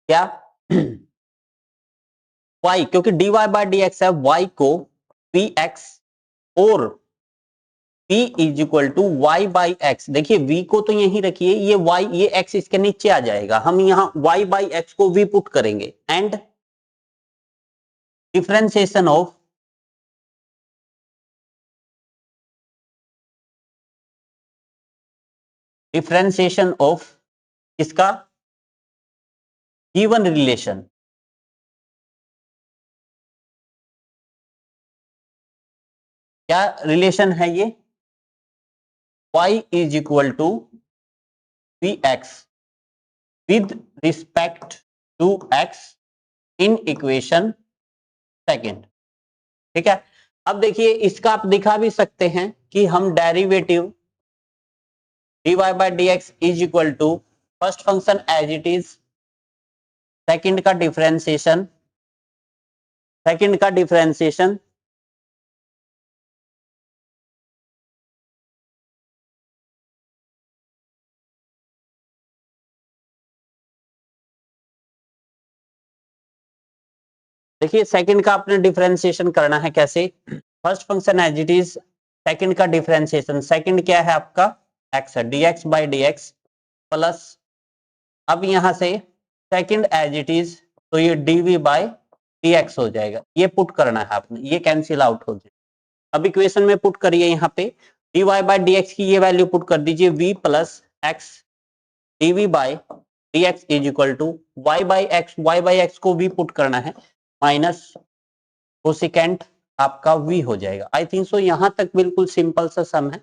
क्या y, क्योंकि dy बाई डी एक्स है, y को px और p is equal to y by x. देखिए v को तो यही रखिए, ये y ये x इसके नीचे आ जाएगा, हम यहां y बाई एक्स को v पुट करेंगे एंड डिफरेंशिएशन ऑफ इसका गिवन रिलेशन, क्या रिलेशन है ये? y is equal to px with respect to x in equation second, ठीक है। अब देखिए इसका आप दिखा भी सकते हैं कि हम derivative dy by d x is equal to first function as it is, second का डिफरेंशिएशन देखिए सेकंड का आपने डिफरेंशिएशन करना है कैसे? First function as it is, second का डिफरेंशिएशन, सेकंड क्या है आपका? x है, dx by d x plus, अब यहां से सेकंड एज इट इज, तो ये dv बाई dx हो जाएगा। ये पुट करना है आपने, ये कैंसिल आउट हो जाएगा। अब इक्वेशन में पुट करिए, यहाँ पे dy बाई dx की ये वैल्यू पुट कर दीजिए, v plus x dv by dx is equal to y by x को v पुट करना है माइनस कोसिकेंट आपका v हो जाएगा। आई थिंक सो यहां तक बिल्कुल सिंपल सा सम है।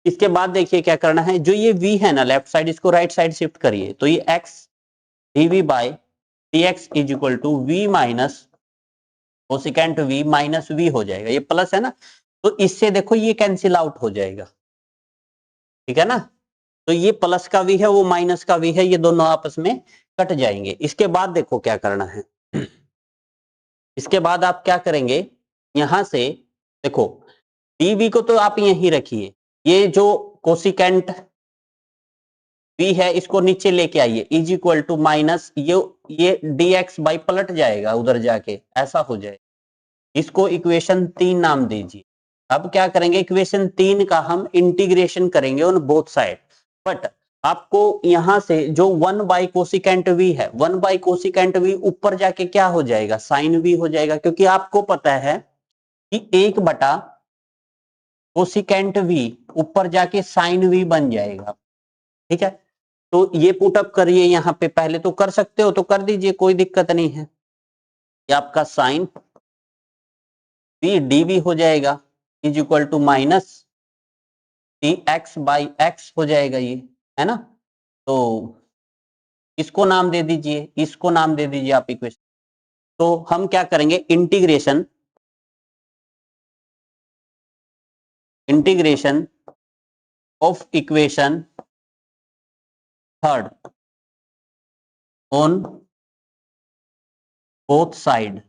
इसके बाद देखिए क्या करना है, जो ये v है ना लेफ्ट साइड, इसको राइट साइड शिफ्ट करिए, तो ये x dv by dx is equal to v minus cosecant v minus v हो जाएगा। ये प्लस है ना, तो इससे देखो ये कैंसिल आउट हो जाएगा, ठीक है ना। तो ये प्लस का v है, वो माइनस का v है, ये दोनों आपस में कट जाएंगे। इसके बाद देखो क्या करना है, इसके बाद आप क्या करेंगे, यहां से देखो dv को तो आप यहीं रखिए, ये जो कोसिकेंट v है इसको नीचे लेके आइए, इज इक्वल टू माइनस ये dx बाई पलट जाएगा उधर जाके, ऐसा हो जाए। इसको इक्वेशन 3 नाम दीजिए। अब क्या करेंगे, इक्वेशन 3 का हम इंटीग्रेशन करेंगे ऑन बोथ साइड, बट आपको यहां से जो 1 बाई कोसिकेंट v है, 1 बाई कोसिकेंट v ऊपर जाके क्या हो जाएगा, साइन v हो जाएगा, क्योंकि आपको पता है कि 1 बटा कोसिकेंट v ऊपर जाके साइन v बन जाएगा, ठीक है। तो ये पुटअप करिए, यहाँ पे पहले तो कर सकते हो तो कर दीजिए, कोई दिक्कत नहीं है। ये आपका साइन v dv हो जाएगा is equal to minus d x by x हो जाएगा ये, है ना। तो इसको नाम दे दीजिए, इसको नाम दे दीजिए आप इक्वेशन। तो हम क्या करेंगे, integration of equation third on both side.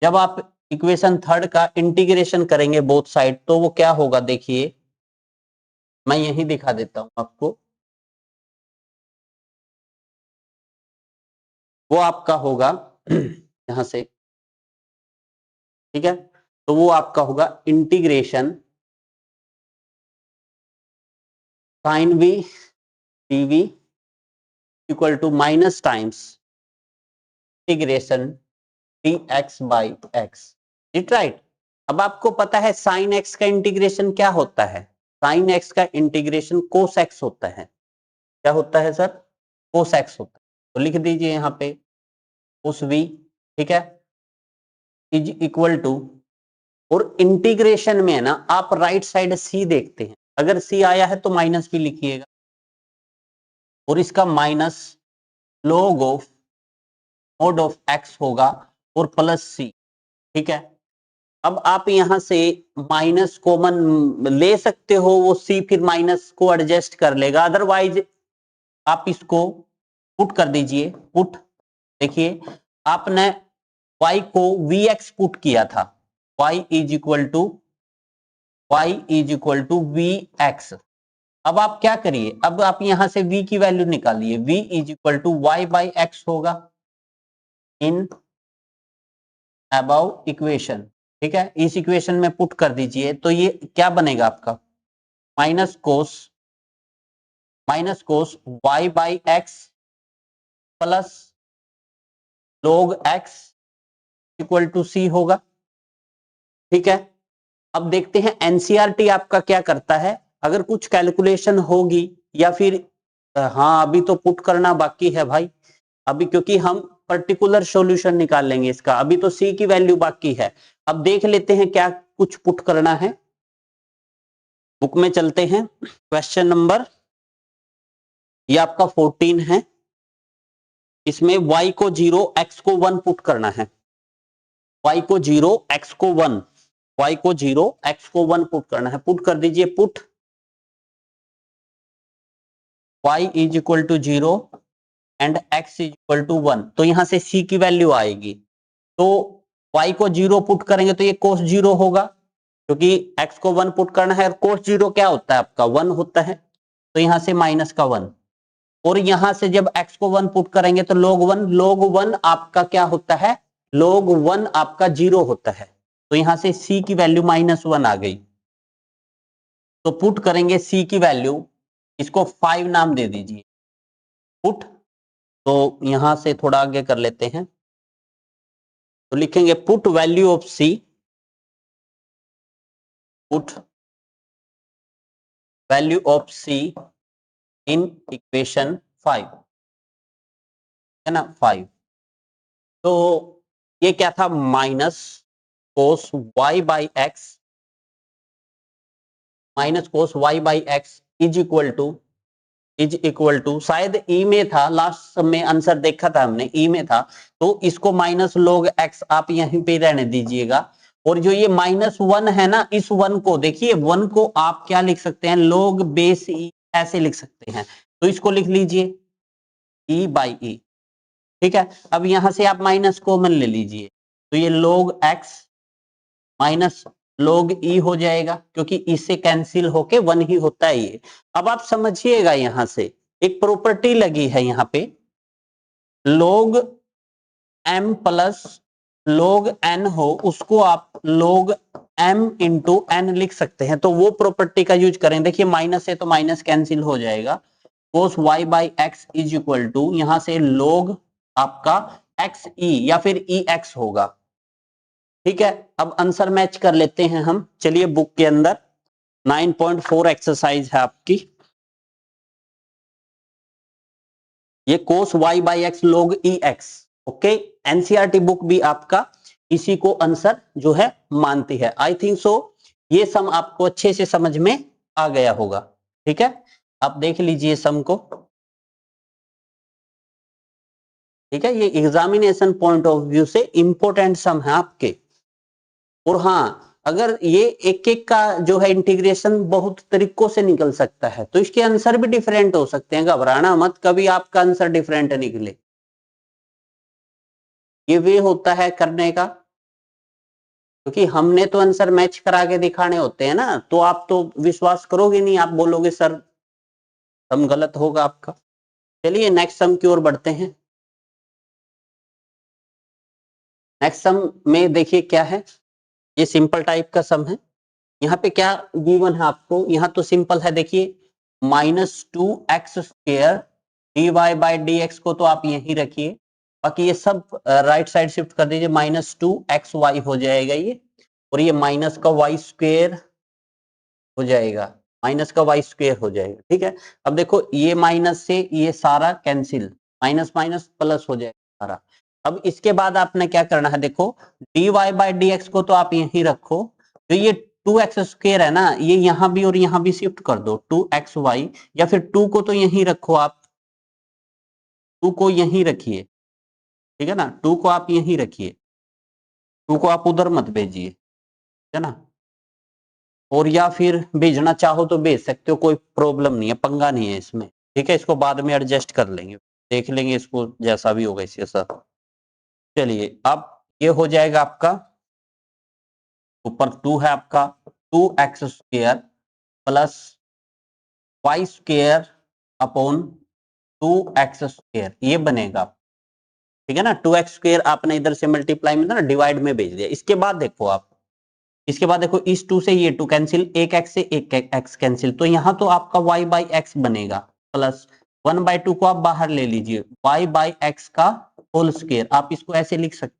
जब आप इक्वेशन थर्ड का इंटीग्रेशन करेंगे बोथ साइड तो वो क्या होगा, देखिए मैं यही दिखा देता हूं आपको। वो आपका होगा यहां से, ठीक है। तो वो आपका होगा integration sine v dv equal to minus times integration d x by x. It right. अब आपको पता है साइन एक्स का इंटीग्रेशन क्या होता है, साइन एक्स का इंटीग्रेशन कोस एक्स होता है। क्या होता है सर, कोस एक्स होता है। तो लिख दीजिए यहाँ पे कोस वी, ठीक है, इज इक्वल टू, और इंटीग्रेशन में है ना आप राइट साइड सी देखते हैं, अगर सी आया है तो माइनस भी लिखिएगा, और इसका minus log of mode of x होगा और प्लस सी, ठीक है। अब आप यहां से माइनस कॉमन ले सकते हो, वो सी फिर माइनस को एडजस्ट कर लेगा, अदरवाइज आप इसको पुट कर दीजिए। पुट, देखिए आपने y को vx पुट किया था, y is equal to vx। अब आप क्या करिए, अब आप यहां से v की वैल्यू निकालिए, v is equal to y by x होगा इन अबव इक्वेशन, ठीक है। इस इक्वेशन में पुट कर दीजिए तो ये क्या बनेगा आपका, minus cos y by x plus log x equal to C होगा, ठीक है। अब देखते हैं एनसीईआरटी आपका क्या करता है, अगर कुछ कैलकुलेशन होगी या फिर हाँ अभी तो पुट करना बाकी है भाई, अभी क्योंकि हम पर्टिकुलर सॉल्यूशन निकाल लेंगे इसका, अभी तो सी की वैल्यू बाकी है। अब देख लेते हैं क्या कुछ पुट करना है, बुक में चलते हैं। क्वेश्चन नंबर ये आपका 14 है, इसमें y को 0 x को 1 पुट करना है, y को 0 x को 1, y को 0 x को 1 पुट करना है। पुट कर दीजिए, put y is equal to 0 and x is equal to 1, तो यहां से c की वैल्यू आएगी। तो y को 0 पुट करेंगे तो ये cos 0 होगा, क्योंकि x को 1 पुट करना है, और cos 0 क्या होता है आपका 1 होता है, तो यहां से माइनस का 1, और यहां से जब x को 1 पुट करेंगे तो log 1 आपका क्या होता है, log 1 आपका 0 होता है, तो यहां से c की वैल्यू -1 आ गई। तो पुट करेंगे c की वैल्यू, इसको 5 नाम दे दीजिए पुट। तो यहां से थोड़ा आगे कर लेते हैं, तो लिखेंगे put value of c, put value of c in equation 5, है ना 5। तो ये क्या था, minus cos y by x, minus cos y by x is equal to शायद ई में था, लास्ट में आंसर देखा था हमने ई में था, तो इसको माइनस log x आप यहीं पे रहने दीजिएगा। और जो ये -1 है ना, इस 1 को देखिए, 1 को आप क्या लिख सकते हैं, log बेस ई ऐसे लिख सकते हैं, तो इसको लिख लीजिए e बाई ई, ठीक है। अब यहां से आप माइनस कॉमन ले लीजिए, तो ये log x minus log e हो जाएगा, क्योंकि इससे कैंसिल होके 1 ही होता है ये। अब आप समझिएगा, यहां से एक प्रॉपर्टी लगी है यहाँ पे, log m plus log n हो उसको आप log m इंटू n लिख सकते हैं, तो वो प्रॉपर्टी का यूज करें। देखिए माइनस है तो माइनस कैंसिल हो जाएगा, cos y by x is equal to यहां से log आपका x e या फिर e x होगा, ठीक है। अब आंसर मैच कर लेते हैं हम, चलिए बुक के अंदर 9.4 एक्सरसाइज है आपकी, ये cos y by x log e x, okay. NCERT book भी आपका इसी को आंसर जो है मानती है। आई थिंक सो ये सम आपको अच्छे से समझ में आ गया होगा, ठीक है। आप देख लीजिए सम को, ठीक है। ये एग्जामिनेशन पॉइंट ऑफ व्यू से इंपॉर्टेंट सम है आपके। और हाँ, अगर ये एक एक का जो है इंटीग्रेशन बहुत तरीकों से निकल सकता है, तो इसके आंसर भी डिफरेंट हो सकते हैं, घबराना मत कभी आपका आंसर डिफरेंट निकले। ये वे होता है करने का, क्योंकि हमने तो आंसर मैच करा के दिखाने होते हैं ना, तो आप तो विश्वास करोगे नहीं, आप बोलोगे सर सम गलत होगा आपका। चलिए नेक्स्ट सम की ओर बढ़ते हैं। नेक्स्ट सम में देखिए क्या है, ये सिंपल टाइप का सम है। यहाँ पे क्या गिवन है आपको, यहाँ तो सिंपल है, देखिए -2x² dy बाई dx को तो आप यहीं रखिए, बाकी ये सब राइट साइड शिफ्ट कर दीजिए, -2xy हो जाएगा ये, और ये माइनस का y² हो जाएगा, माइनस का y² हो जाएगा, ठीक है। अब देखो ये माइनस से ये सारा कैंसिल, माइनस माइनस प्लस हो जाएगा सारा। अब इसके बाद आपने क्या करना है, देखो dy बाई dx को तो आप यहीं रखो, तो ये 2x² है ना, ये यहां भी और यहां भी शिफ्ट कर दो 2xy, या फिर 2 को तो यहीं रखो आप, 2 को यहीं रखिए, ठीक है ना, 2 को आप यहीं रखिए, 2 को आप उधर मत भेजिए, है ना। और या फिर भेजना चाहो तो भेज सकते हो, कोई प्रॉब्लम नहीं है, पंगा नहीं है इसमें, ठीक है। इसको बाद में एडजस्ट कर लेंगे, देख लेंगे इसको जैसा भी होगा इसके साथ। चलिए अब ये हो जाएगा आपका, ऊपर 2 है आपका, 2x² plus y² upon 2x², ये बनेगा, ठीक है ना। 2x² आपने इधर से मल्टीप्लाई में ना डिवाइड में भेज दिया। इसके बाद देखो आप, इसके बाद देखो इस 2 से ये 2 कैंसिल, एक x से एक x कैंसिल, तो यहां तो आपका y बाई एक्स बनेगा, प्लस 1/2 को आप बाहर ले लीजिए, y बाई एक्स का होल स्क्वायर, आप इसको ऐसे लिख सकते हैं।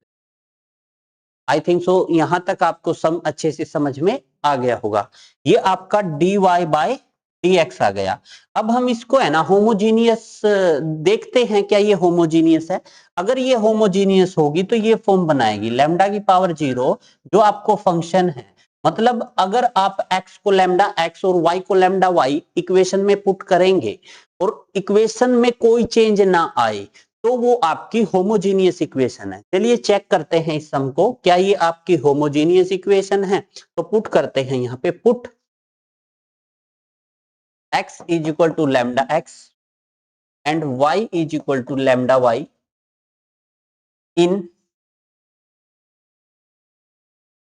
आई थिंक सो यहां तक आपको सम अच्छे से समझ में आ गया होगा। ये आपका dy बाई dx आ गया। अब हम इसको है ना होमोजीनियस देखते हैं, क्या ये होमोजीनियस है। अगर ये होमोजीनियस होगी तो ये फॉर्म बनाएगी, लैम्डा की पावर 0 जो आपको फंक्शन है, मतलब अगर आप x को लैम्डा x और y को लैम्डा y इक्वेशन में पुट करेंगे और इक्वेशन में कोई चेंज ना आए, तो वो आपकी होमोजीनियस इक्वेशन है। चलिए चेक करते हैं इस सम को, क्या ये आपकी होमोजीनियस इक्वेशन है। तो पुट करते हैं, यहाँ पे put x is equal to lambda x and y is equal to lambda y in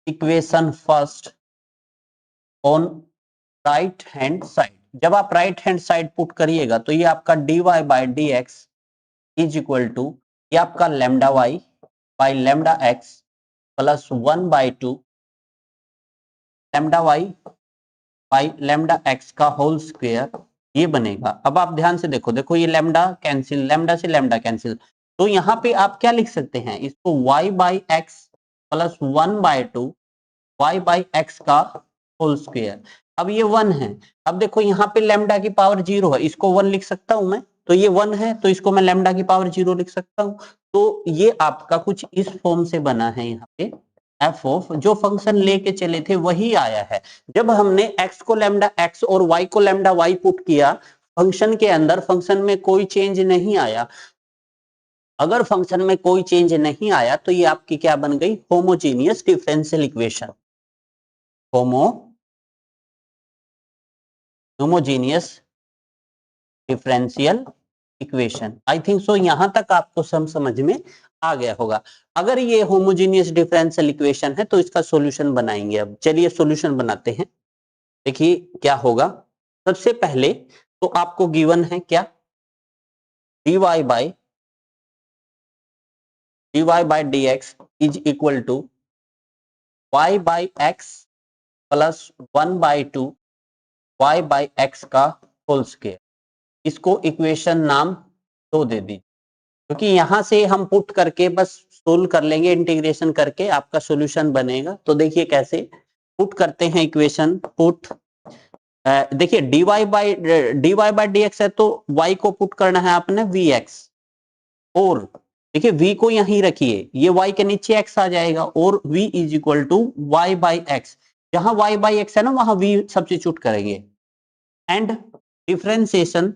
equation first on right hand side. जब आप राइट हैंड साइड पुट करिएगा तो ये आपका dy by dx is equal to, ये आपका lambda y by lambda x plus 1/2 lambda y by lambda x का whole square, ये बनेगा। अब आप ध्यान से देखो, देखो ये लैम्डा कैंसिल, लैम्डा से लैम्डा कैंसिल, तो यहाँ पे आप क्या लिख सकते हैं, इसको y by x plus 1/2 y by x का होल स्क्वायर। अब ये 1 है, अब देखो यहाँ पे लैम्डा की पावर 0 है, इसको 1 लिख सकता हूं मैं, तो ये 1 है तो इसको मैं लैम्डा की पावर 0 लिख सकता हूं। तो ये आपका कुछ इस फॉर्म से बना है, यहाँ पे एफ ऑफ जो फंक्शन लेके चले थे वही आया है। जब हमने x को लैम्डा x और y को लैम्डा y पुट किया फंक्शन के अंदर, फंक्शन में कोई चेंज नहीं आया। अगर फंक्शन में कोई चेंज नहीं आया तो ये आपकी क्या बन गई, homogeneous differential equation, homogeneous differential equation. आई थिंक सो यहां तक आपको समझ में आ गया होगा। अगर ये होमोजीनियस डिफरेंशियल इक्वेशन है तो इसका सॉल्यूशन बनाएंगे। अब चलिए सॉल्यूशन बनाते हैं, देखिए क्या होगा। सबसे पहले तो आपको गिवन है क्या, dy by dx is equal to y by x plus 1/2 y by x का होल स्क्वायर। इसको इक्वेशन नाम 2 दे दी, क्योंकि यहां से हम पुट करके बस सोल्व कर लेंगे, इंटीग्रेशन करके आपका सॉल्यूशन बनेगा। तो देखिए कैसे पुट करते हैं इक्वेशन, पुट देखिए dy बाई dx है तो y को पुट करना है आपने vx, और देखिए v को यहीं रखिए, ये y के नीचे x आ जाएगा, और v is equal to y by x, जहां y बाई एक्स है ना वहां v सब्स्टिट्यूट करेंगे, and differentiation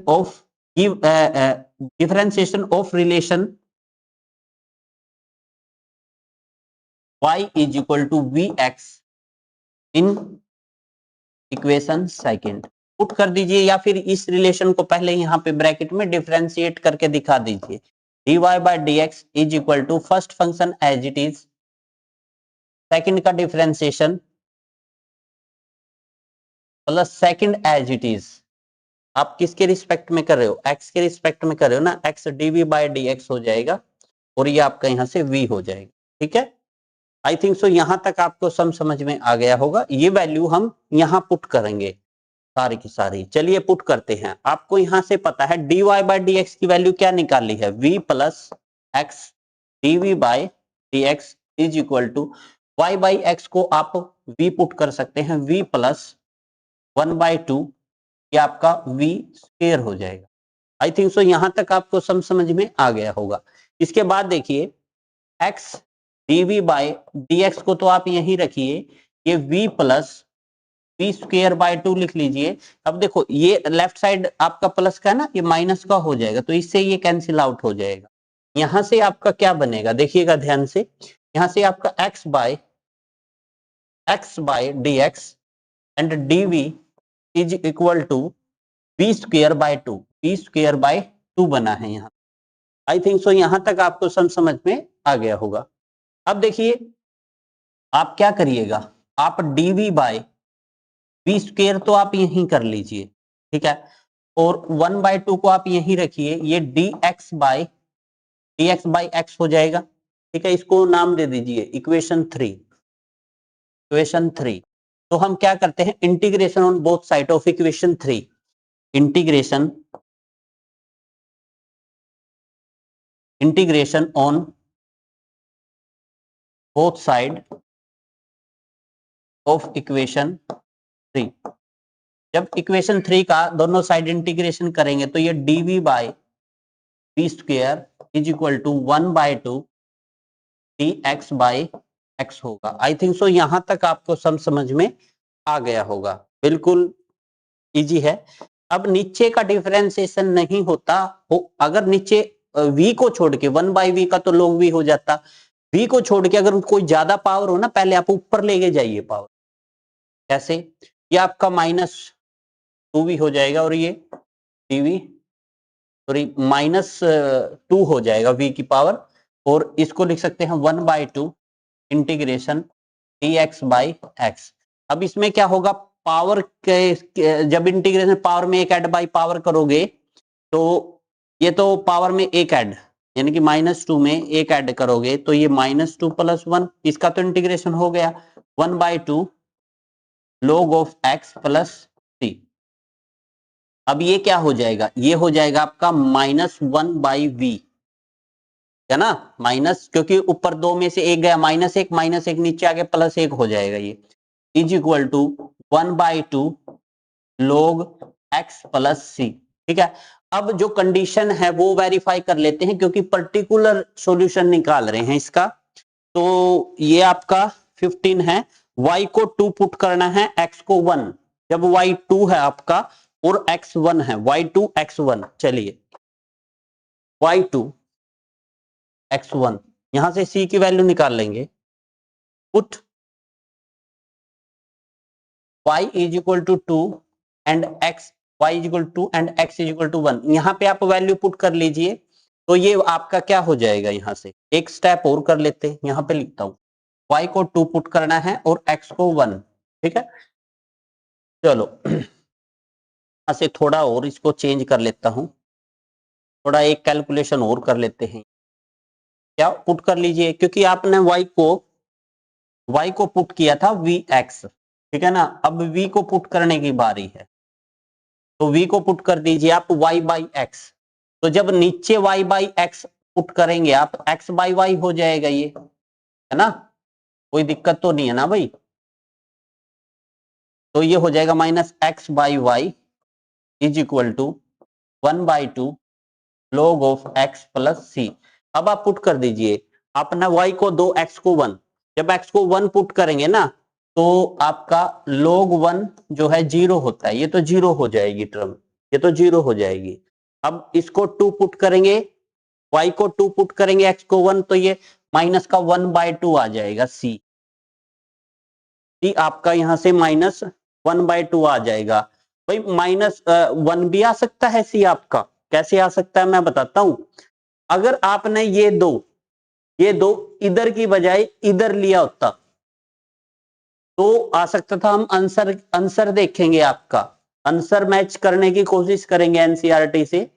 of relation y is equal to vx in equation second. पुट कर दीजिए या फिर इस रिलेशन को पहले यहाँ पे ब्रैकेट में डिफरेंशिएट करके दिखा दीजिए। dy by dx is equal to first function as it is, second का differentiation plus second as it is. आप किसके रिस्पेक्ट में कर रहे हो? x के रिस्पेक्ट में कर रहे हो ना, x dv बाय dx हो जाएगा और ये आपका यहाँ से v हो जाएगा। ठीक है, आई थिंक सो यहां तक आपको समझ में आ गया होगा। ये वैल्यू हम यहाँ पुट करेंगे सारी की सारी। चलिए पुट करते हैं। आपको यहां से पता है dy बाय dx की वैल्यू क्या निकाली है, v plus x dv by dx is equal to y by x को आप v पुट कर सकते हैं, v प्लस 1/2, ये आपका v स्क्वायर हो जाएगा। आई थिंक सो यहां तक आपको समझ में आ गया होगा। इसके बाद देखिए x dv बाय dx को तो आप यहीं रखिए, ये v plus v square by 2 लिख लीजिए। अब देखो ये लेफ्ट साइड आपका प्लस का है ना, ये माइनस का हो जाएगा, तो इससे ये कैंसिल आउट हो जाएगा। यहां से आपका क्या बनेगा देखिएगा ध्यान से, यहां से आपका x by dx and dv is equal to v square by 2, v square by 2 बना है यहाँ। आई थिंक सो यहां तक आपको समझ में आ गया होगा। अब देखिए आप क्या करिएगा, आप dv बाय v स्क्वायर तो आप यहीं कर लीजिए, ठीक है, और 1/2 को आप यहीं रखिए, ये dx बाय x हो जाएगा। ठीक है, इसको नाम दे दीजिए इक्वेशन 3। तो हम क्या करते हैं, integration on both side of equation 3, integration on both side of equation 3। जब इक्वेशन 3 का दोनों साइड इंटीग्रेशन करेंगे तो ये dv by v square is equal to 1/2 dx by x होगा। आई थिंक सो यहां तक आपको समझ में आ गया होगा, बिल्कुल इजी है। अब नीचे का डिफरेंशिएशन नहीं होता हो, अगर नीचे v को छोड़ के 1/v का तो log v हो जाता, v को छोड़ के अगर कोई ज्यादा पावर हो ना, पहले आप ऊपर लेके जाइए पावर। कैसे? ये आपका -2v हो जाएगा और ये dv सॉरी -2 हो जाएगा v की पावर, और इसको लिख सकते हैं 1/2 इंटीग्रेशन dx बाई x। अब इसमें क्या होगा, पावर के जब इंटीग्रेशन पावर में एक ऐड बाई पावर करोगे तो ये तो पावर में एक ऐड, यानी कि -2 में एक ऐड करोगे तो ये -2 + 1, इसका तो इंटीग्रेशन हो गया 1/2 log of x plus c। अब ये क्या हो जाएगा, ये हो जाएगा आपका -1/v, है ना, माइनस, क्योंकि ऊपर 2 में से एक गया, -1 नीचे आ गया +1 हो जाएगा, ये is equal to 1/2 log x plus c। ठीक है, अब जो कंडीशन है वो वेरीफाई कर लेते हैं, क्योंकि पर्टिकुलर सॉल्यूशन निकाल रहे हैं इसका। तो ये आपका 15 है, y को 2 पुट करना है, x को 1। जब y 2 है आपका और x 1 है, y2 x1, चलिए y2 x1, यहां से c की वैल्यू निकाल लेंगे। Put y is equal to 2 and x, y is equal to and x is equal to 1। यहां पे आप वैल्यू पुट कर लीजिए, तो ये आपका क्या हो जाएगा, यहां से एक स्टेप और कर लेते हैं, यहां पे लिखता हूं y को 2 पुट करना है और x को 1। ठीक है, चलो यहां से थोड़ा और इसको चेंज कर लेता हूं, थोड़ा एक कैलकुलेशन और कर लेते हैं। क्या पुट कर लीजिए, क्योंकि आपने y को पुट किया था vx, ठीक है ना, अब v को पुट करने की बारी है, तो v को पुट कर दीजिए आप y बाई x। तो जब नीचे y बाई x पुट करेंगे आप, x बाई y हो जाएगा, ये है ना, कोई दिक्कत तो नहीं है ना भाई। तो ये हो जाएगा -x by y is equal to 1/2 log of x plus c। अब आप पुट कर दीजिए, आपने y को 2, x को 1, जब x को 1 पुट करेंगे ना तो आपका log 1 जो है 0 होता है, ये तो 0 हो जाएगी टर्म, ये तो 0 हो जाएगी। अब इसको 2 पुट करेंगे, y को 2 पुट करेंगे, x को 1, तो ये माइनस का 1/2 आ जाएगा c आपका यहां से माइनस 1/2 आ जाएगा। भाई माइनस 1 भी आ सकता है c आपका, कैसे आ सकता है मैं बताता हूं। अगर आपने ये दो इधर की बजाय इधर लिया होता तो आ सकता था। हम आंसर देखेंगे, आपका आंसर मैच करने की कोशिश करेंगे एनसीईआरटी से।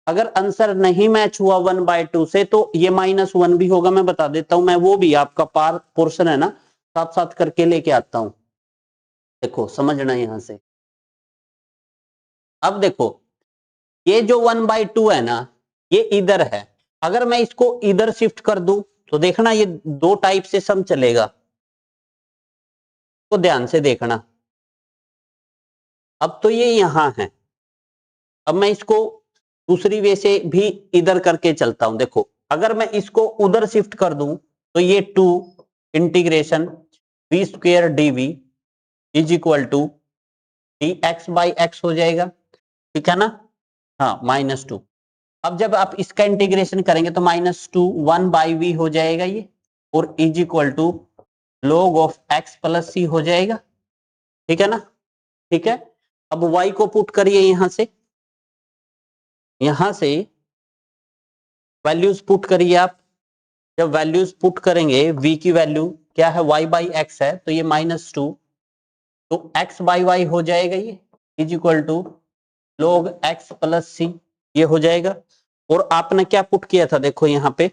अगर आंसर नहीं मैच हुआ 1/2 से तो ये -1 भी होगा, मैं बता देता हूं। मैं वो भी आपका पार पोर्शन है ना, साथ साथ करके लेके आता हूं। देखो समझना यहां से। अब देखो ये जो 1/2 है ना, ये इधर है। अगर मैं इसको इधर शिफ्ट कर दूं तो देखना ये दो टाइप से सम चलेगा, तो ध्यान से देखना। अब तो ये यहां है, अब मैं इसको दूसरी वे से भी इधर करके चलता हूं। देखो अगर मैं इसको उधर शिफ्ट कर दूं तो ये 2 integration v² dv is equal to dx/x हो जाएगा, ठीक है ना। हाँ -2। अब जब आप इसका इंटीग्रेशन करेंगे तो -2 1/v हो जाएगा ये, और is equal to log of x plus c हो जाएगा, ठीक है ना। ठीक है, अब y को पुट करिए यहां से वैल्यूज पुट करिए आप। जब वैल्यूज पुट करेंगे, v की वैल्यू क्या है, y/x है, तो ये -2 तो x/y हो जाएगा ये, is equal to log x plus c, ये हो जाएगा। और आपने क्या पुट किया था, देखो यहाँ पे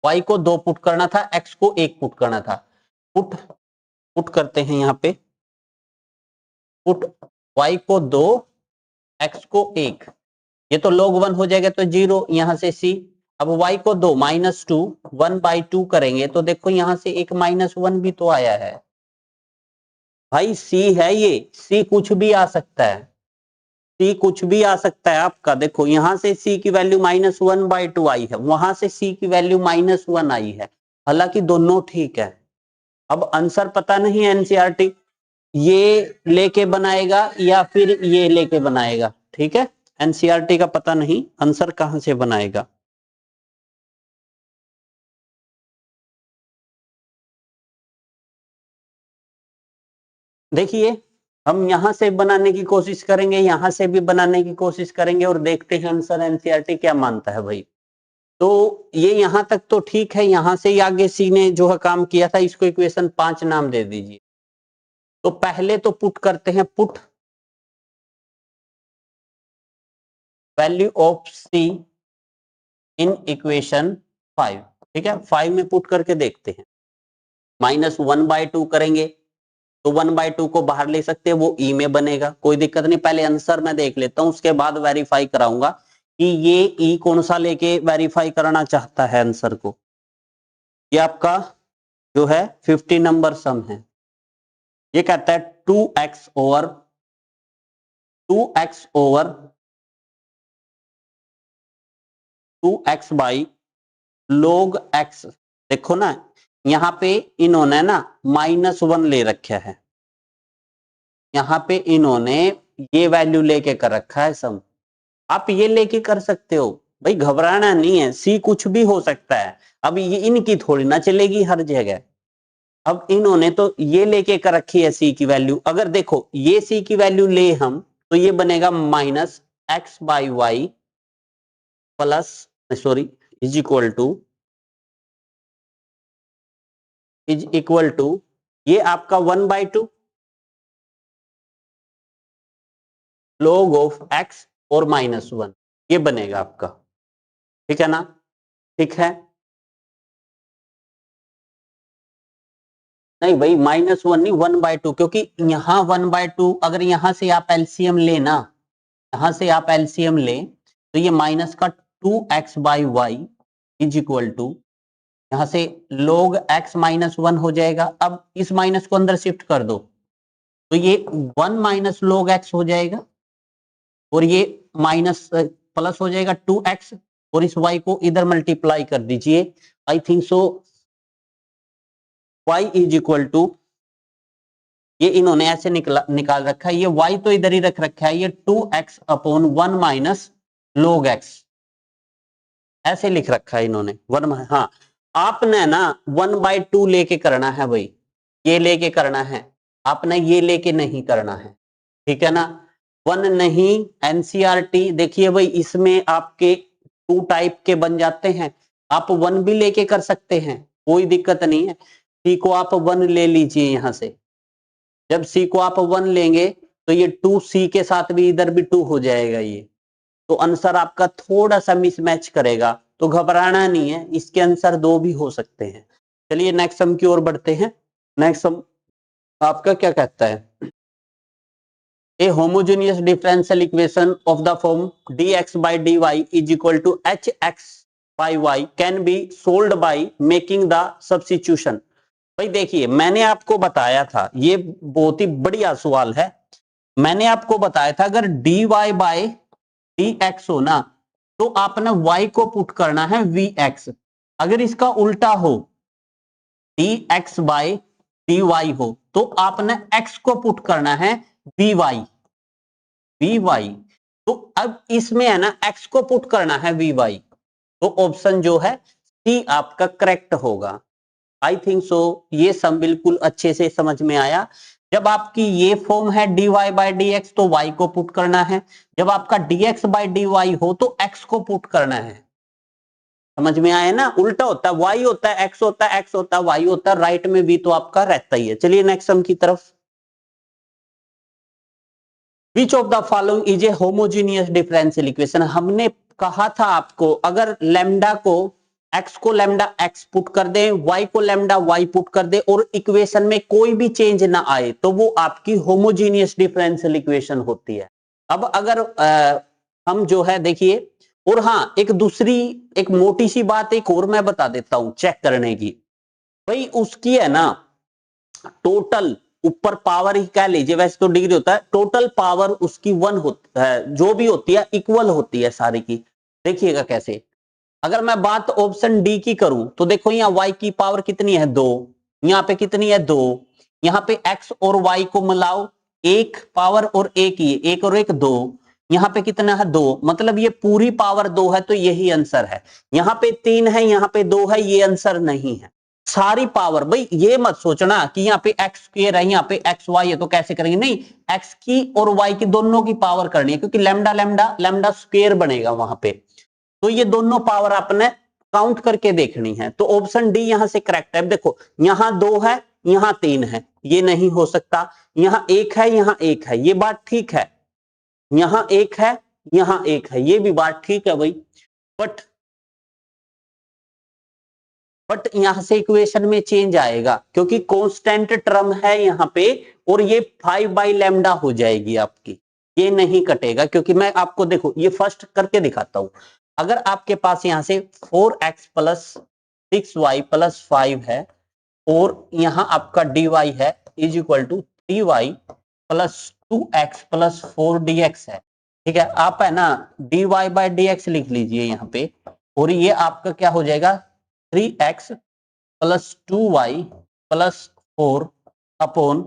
y को 2 पुट करना था, x को 1 पुट करना था। पुट करते हैं यहाँ पे, पुट y को 2 x को 1, ये तो log 1 हो जाएगा, तो 0 यहां से c। अब y को 2 -2 1/2 करेंगे तो देखो यहां से एक -1 भी तो आया है भाई। c है ये, c कुछ भी आ सकता है, c कुछ भी आ सकता है आपका। देखो यहां से c की वैल्यू -1/2 आई है, वहां से c की वैल्यू -1 आई है, हालांकि दोनों ठीक है। अब आंसर पता नहीं है एनसीईआरटी ये लेके बनाएगा या फिर ये लेके बनाएगा, ठीक है। एनसीईआरटी का पता नहीं आंसर कहां से बनाएगा। देखिए हम यहां से बनाने की कोशिश करेंगे, यहां से भी बनाने की कोशिश करेंगे, और देखते हैं आंसर एनसीईआरटी क्या मानता है भाई। तो ये यहां तक तो ठीक है, यहां से ही आगे सी ने जो है काम किया था, इसको इक्वेशन 5 नाम दे दीजिए। तो पहले तो पुट करते हैं, put value of c in equation 5, ठीक है। 5 में पुट करके देखते हैं। -1/2 करेंगे तो 1/2 को बाहर ले सकते हैं, वो ई में बनेगा, कोई दिक्कत नहीं। पहले आंसर मैं देख लेता हूं, उसके बाद वेरीफाई कराऊंगा कि ये ई कौन सा लेके वेरीफाई कराना चाहता है आंसर को। ये आपका जो है 50 नंबर सम है। ये कहता है 2x over 2x by log x। देखो ना यहां पे इन्होंने ना -1 ले रखा है, यहां पे इन्होंने ये वैल्यू लेके कर रखा है सम। आप ये लेके कर सकते हो भाई, घबराना नहीं है, सी कुछ भी हो सकता है। अब ये इनकी थोड़ी ना चलेगी हर जगह। अब इन्होंने तो ये लेके कर रखी है सी की वैल्यू। अगर देखो ये सी की वैल्यू ले हम तो ये बनेगा -x/y plus sorry is equal to ये आपका 1/2 log ऑफ x और -1, ये बनेगा आपका, ठीक है ना। ठीक है, नहीं भाई -1 नहीं 1/2, क्योंकि यहाँ 1/2 अगर यहां से आप एलसीएम लेना, यहां से आप एलसीएम ले तो ये माइनस का 2x/y इज इक्वल टू यहां से log x -1 हो जाएगा। अब इस माइनस को अंदर शिफ्ट कर दो तो ये 1 - log x हो जाएगा, और ये माइनस प्लस हो जाएगा 2x, और इस y को इधर मल्टीप्लाई कर दीजिए। I think so y is equal to, ये इन्होंने ऐसे निकाल रखा है, ये y तो इधर ही रख रखा है, ये 2x upon 1 minus log x ऐसे लिख रखा है इन्होंने 1। हाँ, आपने ना 1/2 लेके करना है भाई, ये लेके करना है, आपने ये लेके नहीं करना है, ठीक है ना। 1 नहीं, एनसीईआरटी देखिए भाई, इसमें आपके 2 टाइप के बन जाते हैं, आप 1 भी लेके कर सकते हैं, कोई दिक्कत नहीं है। सी को आप 1 ले लीजिए यहां से, जब सी को आप 1 लेंगे तो ये 2c के साथ भी इधर भी 2 हो जाएगा, ये तो आंसर आपका थोड़ा सा मिसमैच करेगा, तो घबराना नहीं है, इसके आंसर 2 भी हो सकते हैं। चलिए नेक्स्ट सम की ओर बढ़ते हैं। नेक्स्ट सम आपका क्या कहता है, A homogeneous differential equation of the form dx by dy is equal to hx by y can be solved by making the substitution। भाई देखिए, मैंने आपको बताया था, ये बहुत ही बढ़िया सवाल है, मैंने आपको बताया था अगर dy by dx हो ना, तो आपने y को पुट करना है vx, अगर इसका उल्टा हो dx by dy हो, तो आपने x को पुट करना है vy। तो अब इसमें है ना x को पुट करना है vy, तो ऑप्शन जो है सी आपका करेक्ट होगा। आई थिंक सो ये सम बिल्कुल अच्छे से समझ में आया। जब आपकी ये फॉर्म है dy बाई dx तो y को पुट करना है, जब आपका dx बाई dy हो तो x को पुट करना है। समझ में आया ना, उल्टा होता है, y होता है x होता है, x होता है y होता है, राइट में v तो आपका रहता ही है। चलिए नेक्स्ट सम की तरफ। Which of the following is a homogeneous differential equation? हमने कहा था आपको, अगर लैम्डा को x को लैम्डा x पुट कर दे, y को लैम्डा y पुट कर दे और इक्वेशन में कोई भी चेंज ना आए, तो वो आपकी होमोजीनियस डिफरेंशियल इक्वेशन होती है। अब अगर हम जो है देखिए, और हाँ एक दूसरी एक मोटी सी बात एक और मैं बता देता हूं चेक करने की, भाई उसकी है ना टोटल ऊपर पावर ही कह लीजिए, वैसे तो डिग्री होता है, टोटल पावर उसकी 1 होती है, जो भी होती है इक्वल होती है सारी की। देखिएगा कैसे, अगर मैं बात ऑप्शन डी की करूं तो देखो यहाँ y की पावर कितनी है 2, यहाँ पे कितनी है 2, यहाँ पे x और y को मिलाओ, एक पावर और एक, ये एक और एक 2, यहाँ पे कितना है 2, मतलब ये पूरी पावर 2 है, तो यही आंसर है। यहाँ पे 3 है, यहाँ पे 2 है, ये आंसर नहीं है। सारी पावर, भाई ये मत सोचना कि यहाँ पे एक्स स्क्वायर है, यहाँ पे एक्स वाई है तो कैसे करेंगे, नहीं, एक्स की और वाई की दोनों की पावर करनी है, क्योंकि लैम्डा लैम्डा लैम्डा स्क्वायर बनेगा वहां पे, तो ये दोनों पावर आपने काउंट करके देखनी है। तो ऑप्शन डी यहां से करेक्ट है। देखो यहाँ 2 है, यहाँ 3 है, ये नहीं हो सकता, यहाँ 1 है, यहाँ 1 है, ये बात ठीक है, यहाँ 1 है, यहाँ 1 है, ये भी बात ठीक है भाई, बट यहां से इक्वेशन में चेंज आएगा, क्योंकि कांस्टेंट टर्म है यहाँ पे, और ये 5 बाई लैम्डा हो जाएगी आपकी, ये नहीं कटेगा, क्योंकि मैं आपको देखो ये फर्स्ट करके दिखाता हूं। अगर आपके पास यहां से 4x प्लस 6y प्लस 5 है, और यहाँ आपका dy है is equal to 3y plus 2x plus 4dx है, ठीक है, आप है ना dy बाई dx लिख लीजिए यहाँ पे, और ये आपका क्या हो जाएगा 3x plus 2y plus 4 upon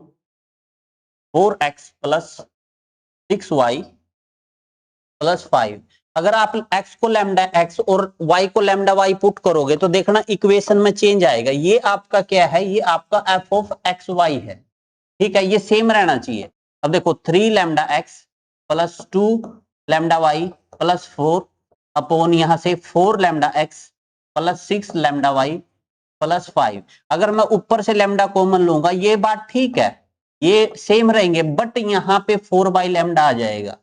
4x plus 6y plus 5। अगर आप x को लैम्डा x और y को लैम्डा y पुट करोगे तो देखना इक्वेशन में चेंज आएगा। ये आपका क्या है, ये आपका f ऑफ एक्स वाई है, ठीक है, ये सेम रहना चाहिए। अब देखो 3 lambda x plus 2 lambda y plus 4 upon यहां से 4 lambda x plus 6 lambda y plus 5। अगर मैं ऊपर से लैम्डा कॉमन लूंगा, ये बात ठीक है, ये सेम रहेंगे, बट यहाँ पे 4 बाई लैम्डा आ जाएगा,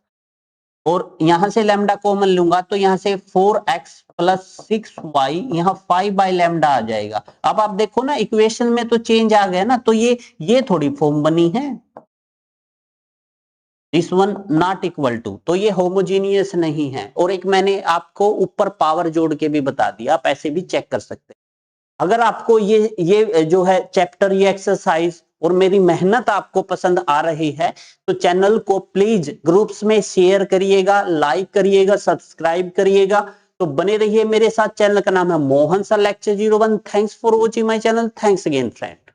और यहां से लैम्डा कॉमन लूंगा तो यहां से 4x प्लस 6y, यहाँ 5 बाई लैम्डा आ जाएगा। अब आप देखो ना इक्वेशन में तो चेंज आ गया ना, तो ये थोड़ी फॉर्म बनी है, this one not equal to, तो ये होमोजीनियस नहीं है। और एक मैंने आपको ऊपर पावर जोड़ के भी बता दिया, आप ऐसे भी चेक कर सकते हैं। अगर आपको ये जो है चैप्टर, ये एक्सरसाइज और मेरी मेहनत आपको पसंद आ रही है, तो चैनल को प्लीज ग्रुप्स में शेयर करिएगा, लाइक करिएगा, सब्सक्राइब करिएगा। तो बने रहिए मेरे साथ। चैनल का नाम है Mohan sir lecture 01। Thanks for watching my channel. Thanks again friend.